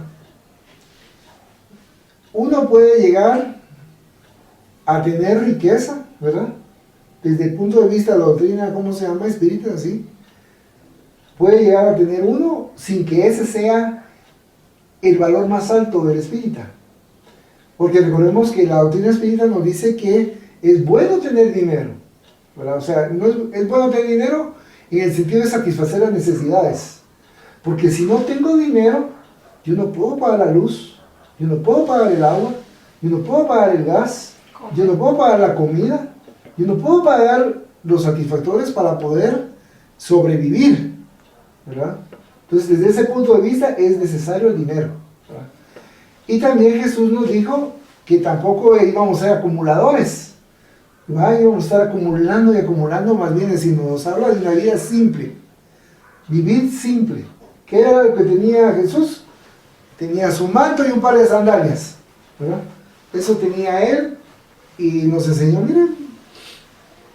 Uno puede llegar a tener riqueza, ¿verdad? Desde el punto de vista de la doctrina, ¿cómo se llama? Espírita, así. Puede llegar a tener uno sin que ese sea el valor más alto del espírita. Porque recordemos que la doctrina espírita nos dice que es bueno tener dinero, ¿verdad? O sea, no es bueno tener dinero en el sentido de satisfacer las necesidades. Porque si no tengo dinero, yo no puedo pagar la luz, yo no puedo pagar el agua, yo no puedo pagar el gas, yo no puedo pagar la comida, yo no puedo pagar los satisfactores para poder sobrevivir, ¿verdad? Entonces, desde ese punto de vista es necesario el dinero, ¿verdad? Y también Jesús nos dijo que tampoco íbamos a ser acumuladores, ¿verdad? Íbamos a estar acumulando y acumulando, más bien, sino nos habla de una vida simple, vivir simple. ¿Qué era lo que tenía Jesús? Tenía su manto y un par de sandalias, ¿verdad? Eso tenía él y nos enseñó, miren,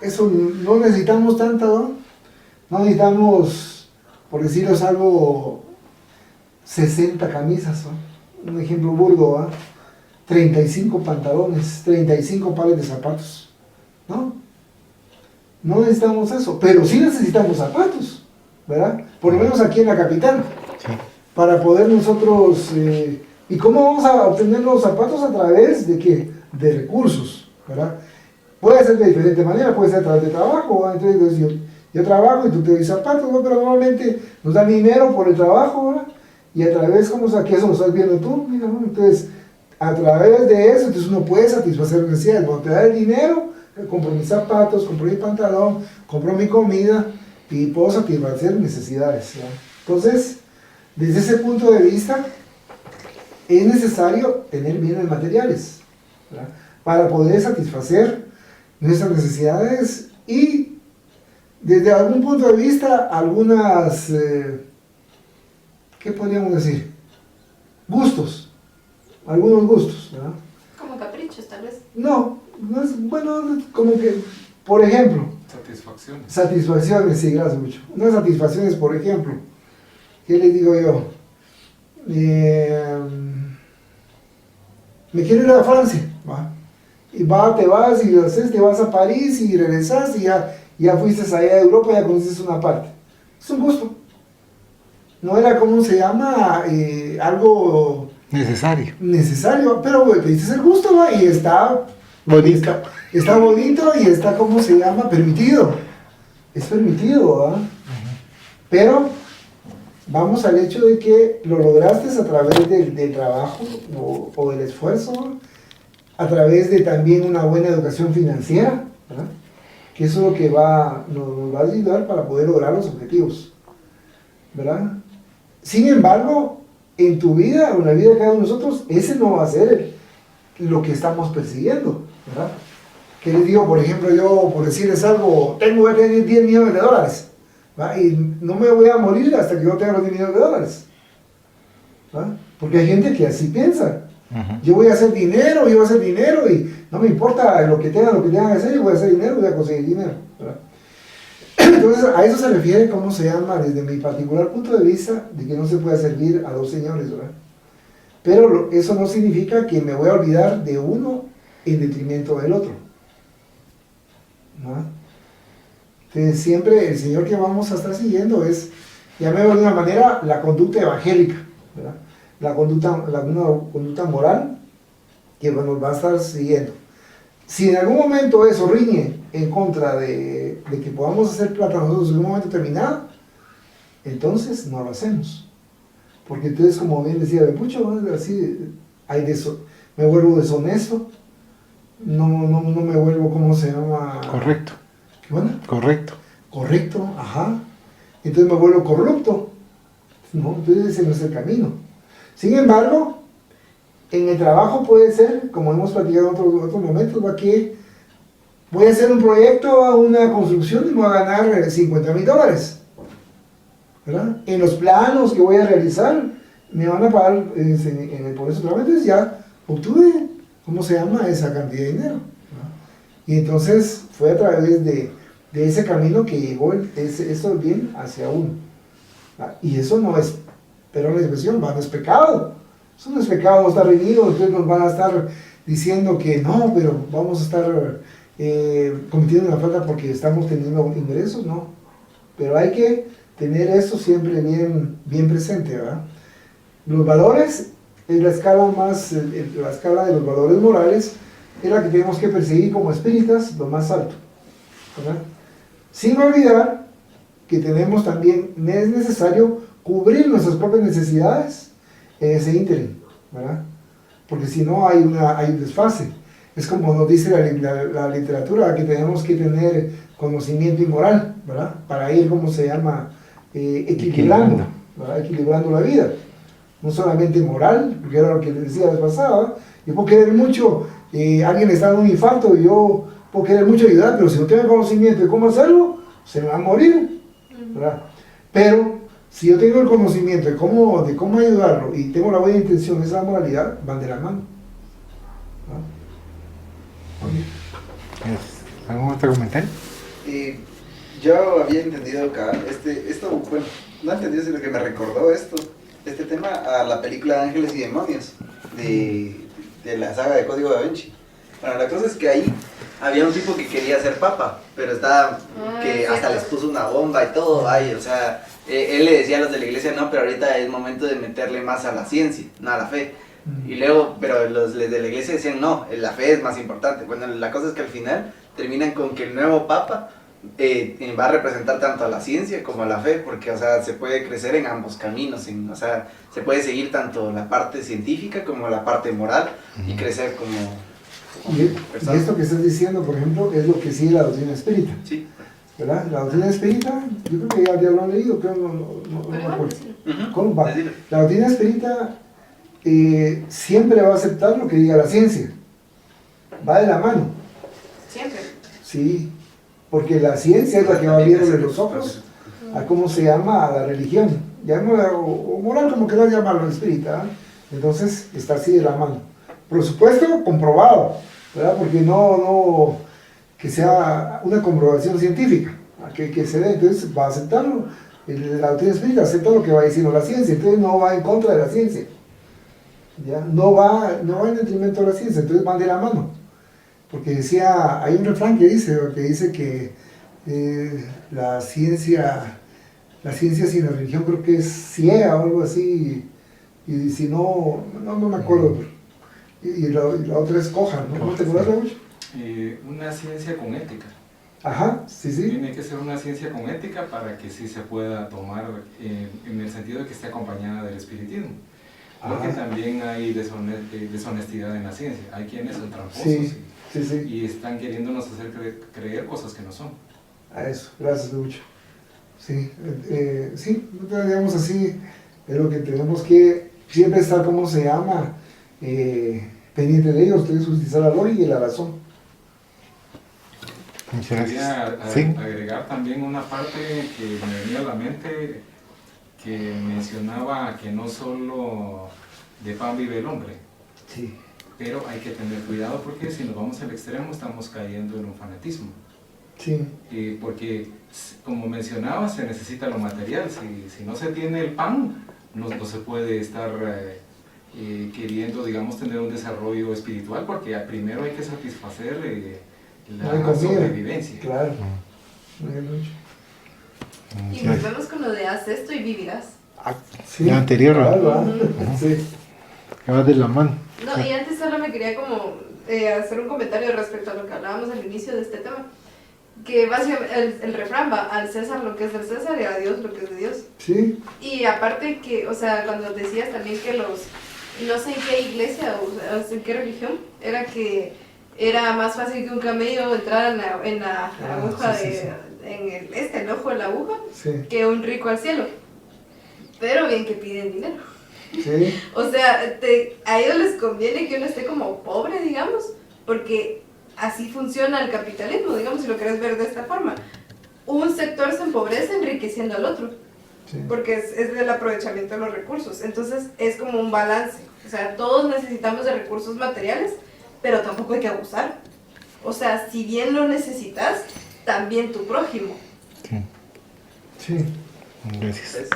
eso no necesitamos tanto, no necesitamos, por decirles algo, 60 camisas, ¿no? Un ejemplo burdo, ¿va? 35 pantalones, 35 pares de zapatos, ¿no? No necesitamos eso, pero sí necesitamos zapatos, ¿verdad? Por lo menos aquí en la capital, Sí. para poder nosotros... ¿Y cómo vamos a obtener los zapatos? A través de ¿qué? De recursos, ¿verdad? Puede ser de diferente manera, puede ser a través de trabajo, ¿verdad? Entonces yo trabajo y tú te doy zapatos, ¿no? Pero normalmente nos dan dinero por el trabajo, ¿verdad? Y a través, ¿cómo es aquí? Eso lo estás viendo tú, mira, ¿no? Entonces, a través de eso, entonces uno puede satisfacer necesidades. Cuando te da el dinero, compro mis zapatos, compro mi pantalón, compro mi comida y puedo satisfacer necesidades, ¿verdad? Entonces, desde ese punto de vista, es necesario tener bienes materiales, ¿verdad? Para poder satisfacer nuestras necesidades y, desde algún punto de vista, algunas, ¿qué podríamos decir? Gustos, algunos gustos, ¿verdad? Como caprichos, tal vez. No es, bueno, como que, por ejemplo, satisfacciones, sí, gracias mucho. Unas satisfacciones, por ejemplo, ¿qué les digo yo? Me quiero ir a Francia, ¿va? Y te vas y te vas a París y regresas y ya fuiste allá a Europa, ya conoces una parte. Es un gusto. No era, ¿cómo se llama? Algo necesario, pero te dices el gusto, ¿va? Y está bonito. Está bonito y está, ¿cómo se llama? Permitido. Es permitido, ¿va? Pero vamos al hecho de que lo lograste a través del trabajo o del esfuerzo, a través de también una buena educación financiera, ¿verdad? Que eso es lo que nos va a ayudar para poder lograr los objetivos, ¿verdad? Sin embargo, en tu vida o en la vida de cada uno de nosotros, ese no va a ser lo que estamos persiguiendo, ¿verdad? Que les digo, por ejemplo, yo, por decirles algo, tengo que tener 10 millones de dólares, ¿va? Y no me voy a morir hasta que yo tenga los 10 millones de dólares, ¿va? Porque hay gente que así piensa. Yo voy a hacer dinero y no me importa lo que tengan que hacer, yo voy a hacer dinero, voy a conseguir dinero, ¿verdad? Entonces, a eso se refiere, ¿cómo se llama? Desde mi particular punto de vista, de que no se puede servir a dos señores, ¿verdad? Pero eso no significa que me voy a olvidar de uno en detrimento del otro, ¿no? Entonces siempre el Señor que vamos a estar siguiendo es, llamémoslo de una manera, la conducta evangélica, ¿verdad? Una conducta moral que nos va a estar siguiendo. Si en algún momento eso riñe en contra de que podamos hacer plata nosotros en un momento determinado, entonces no lo hacemos. Porque entonces, como bien decía Bepucho, así, me vuelvo deshonesto, no me vuelvo, ¿cómo se llama? Correcto. Bueno, Correcto. ajá. Entonces me vuelvo corrupto, ¿no? Entonces ese no es el camino. Sin embargo, en el trabajo puede ser, como hemos platicado en otros momentos, que voy a hacer un proyecto, una construcción y me voy a ganar $50,000, ¿verdad? En los planos que voy a realizar me van a pagar por eso trabajo, entonces ya obtuve, ¿cómo se llama? Esa cantidad de dinero, ¿verdad? Y entonces fue a través de ese camino que llegó eso bien hacia uno, ¿verdad? Y eso no es, pero la expresión, no es pecado. Eso no es pecado, no está reñido, entonces nos van a estar diciendo que no, pero vamos a estar cometiendo una falta porque estamos teniendo ingresos, no. Pero hay que tener eso siempre bien presente, ¿verdad? Los valores es la escala la escala de los valores morales es la que tenemos que perseguir como espíritas, lo más alto, ¿verdad? Sin olvidar que tenemos también, es necesario cubrir nuestras propias necesidades en ese ínterin, ¿verdad? Porque si no hay un desfase. Es como nos dice la literatura, que tenemos que tener conocimiento y moral, ¿verdad? Para ir, ¿cómo se llama? Equilibrando, ¿verdad? Equilibrando la vida. No solamente moral, porque era lo que les decía la vez pasada, yo puedo querer mucho, alguien le está dando un infarto y yo puedo querer mucho ayudar, pero si no tengo conocimiento de cómo hacerlo, se me va a morir, ¿verdad? Pero si yo tengo el conocimiento de cómo ayudarlo y tengo la buena intención, esa moralidad, van de la mano, ¿no? ¿Algún otro comentario? Yo había entendido acá, bueno, no entendí, sino que me recordó este tema a la película Ángeles y Demonios, de la saga de Código Da Vinci. Bueno, la cosa es que ahí había un tipo que quería ser papa, pero que hasta les puso una bomba y todo, o sea, él le decía a los de la iglesia, no, pero ahorita es momento de meterle más a la ciencia, no a la fe. Y luego, pero los de la iglesia decían, no, la fe es más importante. Bueno, la cosa es que al final terminan con que el nuevo papa va a representar tanto a la ciencia como a la fe, porque, o sea, se puede crecer en ambos caminos, o sea, se puede seguir tanto la parte científica como la parte moral y crecer como persona. Y esto que estás diciendo, por ejemplo, es lo que sigue la doctrina espírita. Sí. ¿Verdad? La doctrina espírita, yo creo que ya lo han leído, creo, no me acuerdo. ¿Cómo va? La doctrina espírita siempre va a aceptar lo que diga la ciencia. Va de la mano. Siempre. Sí, porque la ciencia es la que va abriéndole los ojos a cómo se llama a la religión. O moral, como quieras llamarlo, espírita. Entonces, está así de la mano. Por supuesto, comprobado, ¿verdad? Porque no que sea una comprobación científica que se dé, entonces va a aceptarlo. La doctrina espírita acepta lo que va diciendo la ciencia, entonces no va en contra de la ciencia, ¿ya? No va en detrimento de la ciencia, entonces van de la mano. Porque hay un refrán que dice que la ciencia sin la religión creo que es ciega o algo así, y si no me acuerdo, y la otra es coja, ¿no? ¿No te acuerdas, Raúl? Una ciencia con ética. Ajá, sí. Tiene que ser una ciencia con ética para que sí se pueda tomar en el sentido de que esté acompañada del espiritismo. Porque también hay deshonestidad en la ciencia. Hay quienes son tramposos y están queriéndonos hacer creer cosas que no son. A eso, gracias mucho. Sí, digamos así, es lo que tenemos que siempre estar, ¿cómo se llama? Pendiente de ellos, ustedes utilizar la lógica y la razón. Quería agregar también una parte que me venía a la mente, que mencionaba que no solo de pan vive el hombre, pero hay que tener cuidado porque si nos vamos al extremo estamos cayendo en un fanatismo. Porque, como mencionaba, se necesita lo material. Si no se tiene el pan, no se puede estar queriendo, digamos, tener un desarrollo espiritual, porque primero hay que satisfacer la sobrevivencia. Claro. Y volvemos con lo de haz esto y vivirás. Sí, la anterior, sí. Va de la mano. No, y antes solo me quería como hacer un comentario respecto a lo que hablábamos al inicio de este tema. Que básicamente el refrán va al César lo que es del César y a Dios lo que es de Dios. Sí. Y aparte que, o sea, cuando decías también que no sé en qué iglesia o en qué religión, era que era más fácil que un camello entrara en la aguja en el ojo de la aguja, que un rico al cielo. Pero bien que piden dinero. Sí. O sea, a ellos les conviene que uno esté como pobre, digamos, porque así funciona el capitalismo, digamos, si lo querés ver de esta forma. Un sector se empobrece enriqueciendo al otro, porque es del aprovechamiento de los recursos. Entonces es como un balance. O sea, todos necesitamos de recursos materiales, pero tampoco hay que abusar. O sea, si bien lo necesitas, también tu prójimo. Sí. Gracias.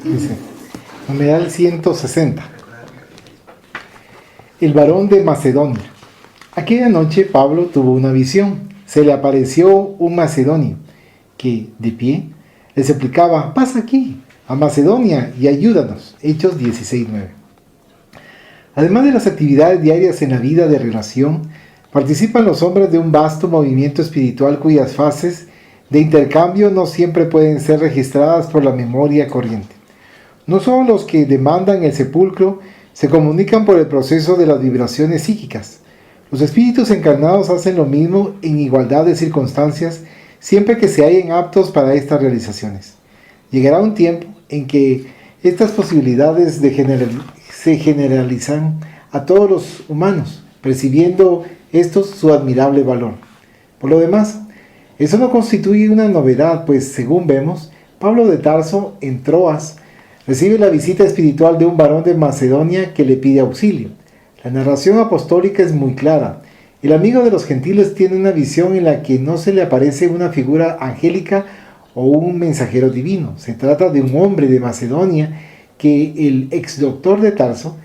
Dice, numeral 160. El varón de Macedonia. Aquella noche Pablo tuvo una visión. Se le apareció un macedonio que, de pie, le suplicaba: pasa aquí, a Macedonia, y ayúdanos. Hechos 16:9. Además de las actividades diarias en la vida de relación, participan los hombres de un vasto movimiento espiritual cuyas fases de intercambio no siempre pueden ser registradas por la memoria corriente. No solo los que demandan el sepulcro se comunican por el proceso de las vibraciones psíquicas. Los espíritus encarnados hacen lo mismo en igualdad de circunstancias siempre que se hallen aptos para estas realizaciones. Llegará un tiempo en que estas posibilidades se generalizan a todos los humanos, percibiendo estos su admirable valor. Por lo demás, eso no constituye una novedad, pues según vemos, Pablo de Tarso, en Troas, recibe la visita espiritual de un varón de Macedonia que le pide auxilio. La narración apostólica es muy clara. El amigo de los gentiles tiene una visión en la que no se le aparece una figura angélica o un mensajero divino. Se trata de un hombre de Macedonia que el ex doctor de Tarso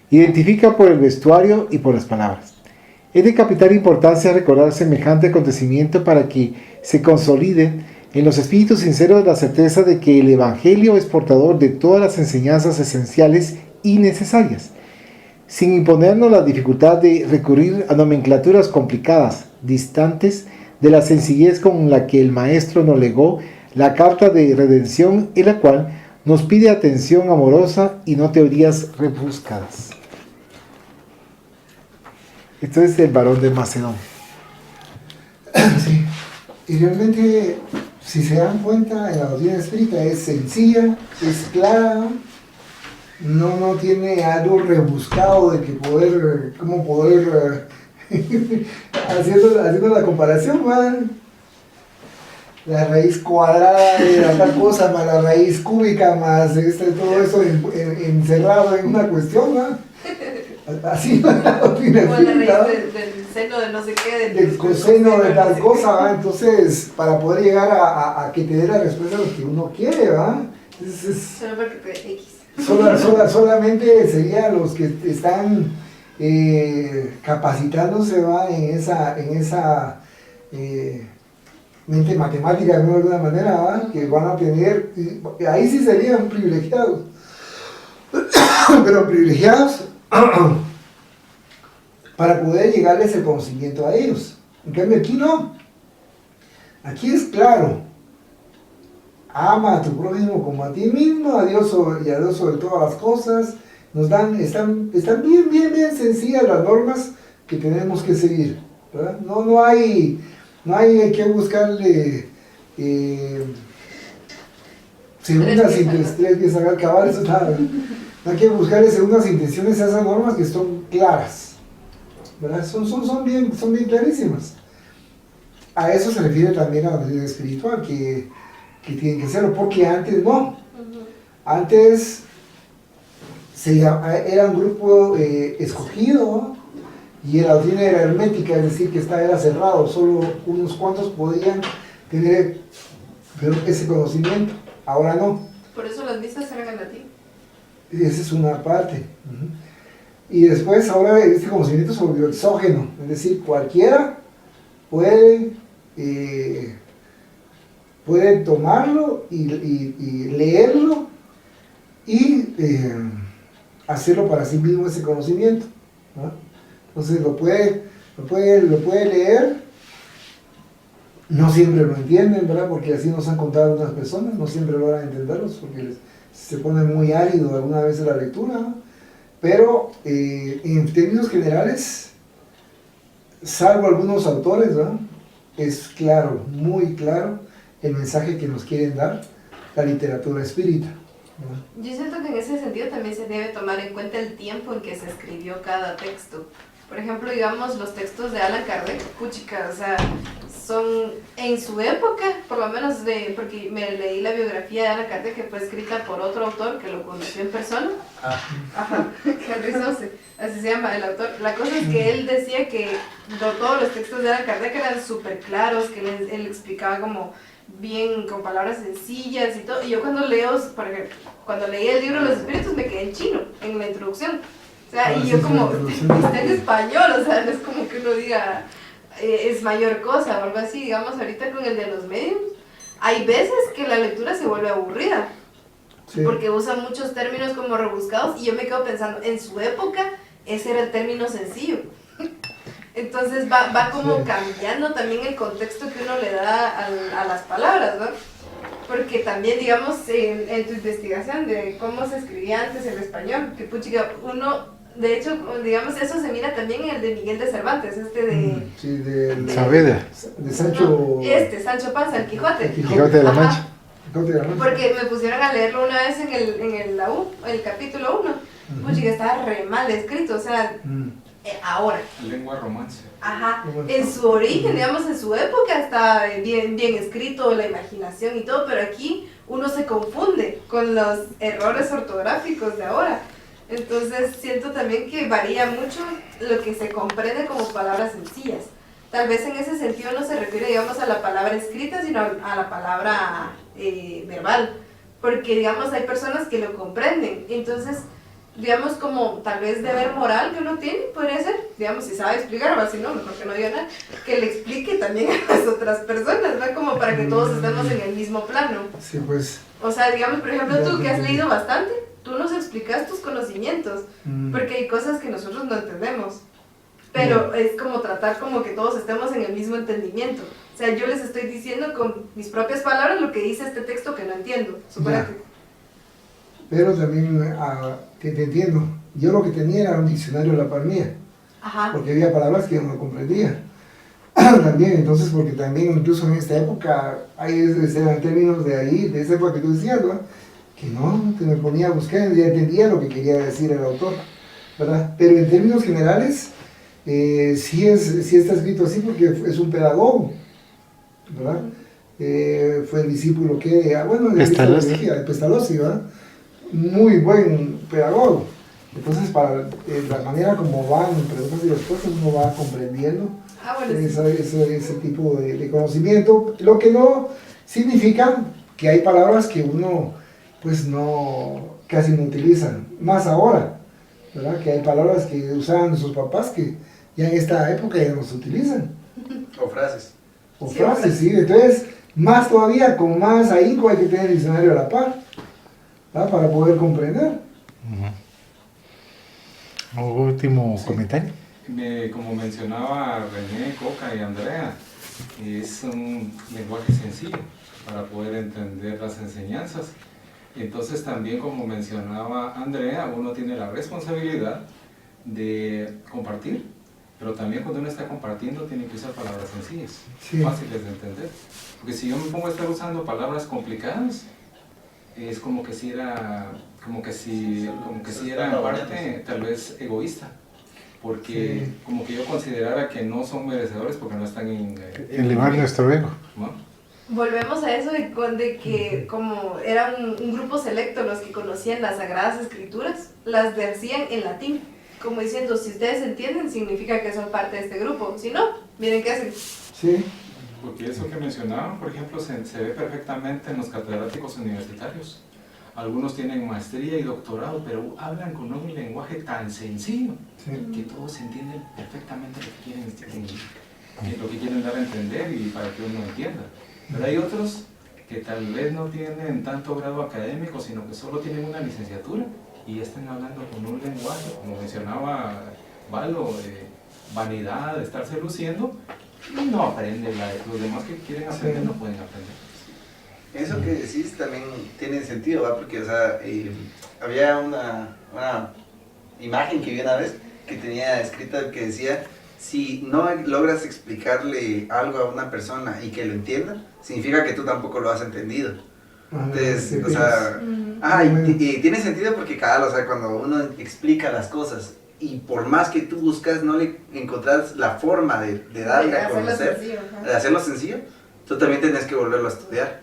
identifica por el vestuario y por las palabras. Es de capital importancia recordar semejante acontecimiento para que se consolide en los espíritus sinceros la certeza de que el Evangelio es portador de todas las enseñanzas esenciales y necesarias, sin imponernos la dificultad de recurrir a nomenclaturas complicadas, distantes de la sencillez con la que el Maestro nos legó la carta de redención, en la cual nos pide atención amorosa y no teorías rebuscadas. Esto es el varón de Macedonia. Sí, y realmente, si se dan cuenta, la doctrina espírita es sencilla, es clara, no tiene algo rebuscado de que cómo poder, haciendo la comparación, ¿verdad? La raíz cuadrada de la tal cosa, más la raíz cúbica, más todo eso encerrado en una cuestión, ¿verdad? Así la doctrina espírita, la raíz del seno de no sé qué, del coseno de tal cosa, ¿va? Entonces, para poder llegar a que te dé la respuesta a lo que uno quiere, ¿va? Solo porque te X. Solamente serían los que están capacitándose, ¿va? en esa mente matemática de alguna manera, ¿va? Que van a tener, ahí sí serían privilegiados, pero privilegiados para poder llegarles el conocimiento a ellos. En cambio aquí no, aquí es claro: ama a tu prójimo como a ti mismo, a Dios y a Dios sobre todas las cosas. Están bien sencillas las normas que tenemos que seguir, ¿verdad? No hay que buscarle segundas intenciones, que sacar cabales, no hay que buscarle segundas intenciones a esas normas que son claras, ¿verdad? Son bien clarísimas. A eso se refiere también a la vida espiritual, que tienen que serlo, porque antes no. Antes era un grupo escogido, y la doctrina era hermética, es decir, que era cerrado, solo unos cuantos podían tener ese conocimiento. Ahora no. Por eso las misas eran en latín. Esa es una parte. Y después ahora este conocimiento se volvió exógeno, es decir, cualquiera puede tomarlo y leerlo y hacerlo para sí mismo ese conocimiento, ¿no? Entonces lo puede leer, no siempre lo entienden, ¿verdad? Porque así nos han contado algunas personas, no siempre logran entenderlos porque se pone muy árido alguna vez la lectura, ¿no? Pero en términos generales, salvo algunos autores, ¿verdad? Es claro, muy claro el mensaje que nos quieren dar la literatura espírita, ¿verdad? Yo siento que en ese sentido también se debe tomar en cuenta el tiempo en que se escribió cada texto. Por ejemplo, digamos, los textos de Allan Kardec, puchica, o sea, son en su época, por lo menos porque me leí la biografía de Allan Kardec que fue escrita por otro autor que lo conoció en persona. Ajá, Henry Sauce, así se llama el autor. La cosa es que él decía que todos los textos de Allan Kardec eran súper claros, que él explicaba como bien, con palabras sencillas y todo. Y yo cuando leí el libro de los espíritus me quedé en chino, en la introducción. O sea, y yo como, está en español, o sea, no es como que uno diga, es mayor cosa o algo así. Digamos, ahorita con el de los medios, hay veces que la lectura se vuelve aburrida, sí, porque usa muchos términos como rebuscados, y yo me quedo pensando, en su época, ese era el término sencillo. Entonces va como cambiando también el contexto que uno le da a las palabras, ¿no? Porque también, digamos, en tu investigación de cómo se escribía antes el español, que puchica, de hecho, digamos, eso se mira también en el de Miguel de Cervantes, sí, de Saavedra. De Sancho... No, Sancho Panza, el Quijote. El Quijote de la Mancha. Porque me pusieron a leerlo una vez en el capítulo 1. Puchica, estaba re mal escrito, o sea, ahora. Lengua romance. Ajá, en su origen, digamos, en su época está bien escrito, la imaginación y todo, pero aquí uno se confunde con los errores ortográficos de ahora. Entonces siento también que varía mucho lo que se comprende como palabras sencillas. Tal vez en ese sentido no se refiere, digamos, a la palabra escrita, sino a la palabra verbal, porque, digamos, hay personas que lo comprenden. Entonces, digamos, como tal vez deber moral que uno tiene, podría ser, digamos, si sabe explicar, o si no, mejor que no diga nada, que le explique también a las otras personas, ¿no? Como para que todos estemos en el mismo plano. Sí, pues. O sea, digamos, por ejemplo, tú que has leído bastante, tú nos explicas tus conocimientos, porque hay cosas que nosotros no entendemos, pero es como tratar como que todos estemos en el mismo entendimiento. O sea, yo les estoy diciendo con mis propias palabras lo que dice este texto que no entiendo, supérate. Pero también, te entiendo, yo lo que tenía era un diccionario de la par mía, porque había palabras que yo no comprendía. También, entonces, porque también incluso en esta época hay eran términos de ahí, de esa época que tú decías, ¿no? Que no, que me ponía a buscar, ya entendía lo que quería decir el autor, ¿verdad? Pero en términos generales, sí está escrito así porque es un pedagogo, ¿verdad? Fue el discípulo que, de Pestalozzi, ¿verdad? Muy buen pedagogo. Entonces, para la manera como van preguntas y respuestas, uno va comprendiendo ese tipo de conocimiento, lo que no significa que hay palabras que uno pues casi no utiliza, más ahora, ¿verdad? Que hay palabras que usaban nuestros papás que ya en esta época ya no se utilizan. O frases. Sí. Entonces, más todavía, con más ahínco hay que tener el diccionario a la par, ¿verdad? Para poder comprender. Último comentario. Como mencionaba René, Coca y Andrea, es un lenguaje sencillo para poder entender las enseñanzas. Y entonces también, como mencionaba Andrea, uno tiene la responsabilidad de compartir, pero también cuando uno está compartiendo tiene que usar palabras sencillas, fáciles de entender. Porque si yo me pongo a estar usando palabras complicadas, es como que si era en parte tal vez egoísta, porque como que yo considerara que no son merecedores porque no están en elevar nuestro ego, ¿no? Volvemos a eso de que como eran un grupo selecto los que conocían las Sagradas Escrituras, las decían en latín, como diciendo, si ustedes entienden, significa que son parte de este grupo, si no, miren qué hacen. Sí. Porque eso que mencionaban, por ejemplo, se ve perfectamente en los catedráticos universitarios. algunos tienen maestría y doctorado, pero hablan con un lenguaje tan sencillo que todos entienden perfectamente lo que quieren dar a entender y para que uno entienda. Pero hay otros que tal vez no tienen tanto grado académico, sino que solo tienen una licenciatura y están hablando con un lenguaje, como mencionaba Valo, de vanidad, de estarse luciendo, y no aprenden. Los demás que quieren aprender no pueden aprender. Eso que decís también tiene sentido, ¿va? Porque, o sea, había una imagen que vi una vez que tenía escrita que decía: si no logras explicarle algo a una persona y que lo entienda, significa que tú tampoco lo has entendido. Entonces, o sea, y tiene sentido porque, o sea, cuando uno explica las cosas y por más que tú buscas, no le encontrás la forma de darle a conocer, de hacerlo sencillo, tú también tienes que volverlo a estudiar.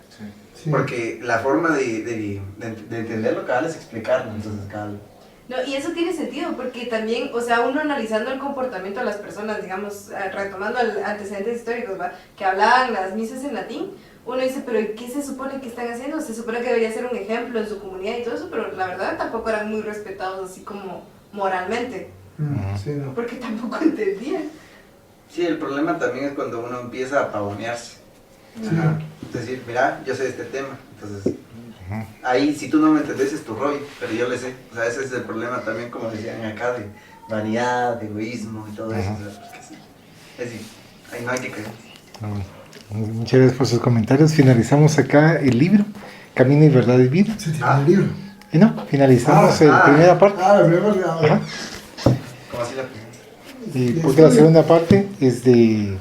Sí. Porque la forma de entenderlo, cabal, es explicarlo, entonces, cabal. No, y eso tiene sentido, porque también, o sea, uno analizando el comportamiento de las personas, digamos, retomando antecedentes históricos, ¿va? Que hablaban las misas en latín, uno dice, pero ¿qué se supone que están haciendo? Se supone que debería ser un ejemplo en su comunidad y todo eso, pero la verdad tampoco eran muy respetados así como moralmente, sí, no. porque tampoco entendían. Sí, el problema también es cuando uno empieza a pavonearse. Es decir, mira, yo sé de este tema, entonces ahí si tú no me entendés es tu rollo, pero yo le sé. O sea, ese es el problema también, como decían acá, de vanidad, de egoísmo y todo eso. O sea, porque sí, es decir, ahí no hay que caer. Muchas gracias por sus comentarios. Finalizamos acá el libro Camino y Verdad y Vida. ¿Se tiene el libro? No, finalizamos la primera parte. La primera parte. ¿Cómo así la primera? Porque la segunda parte es de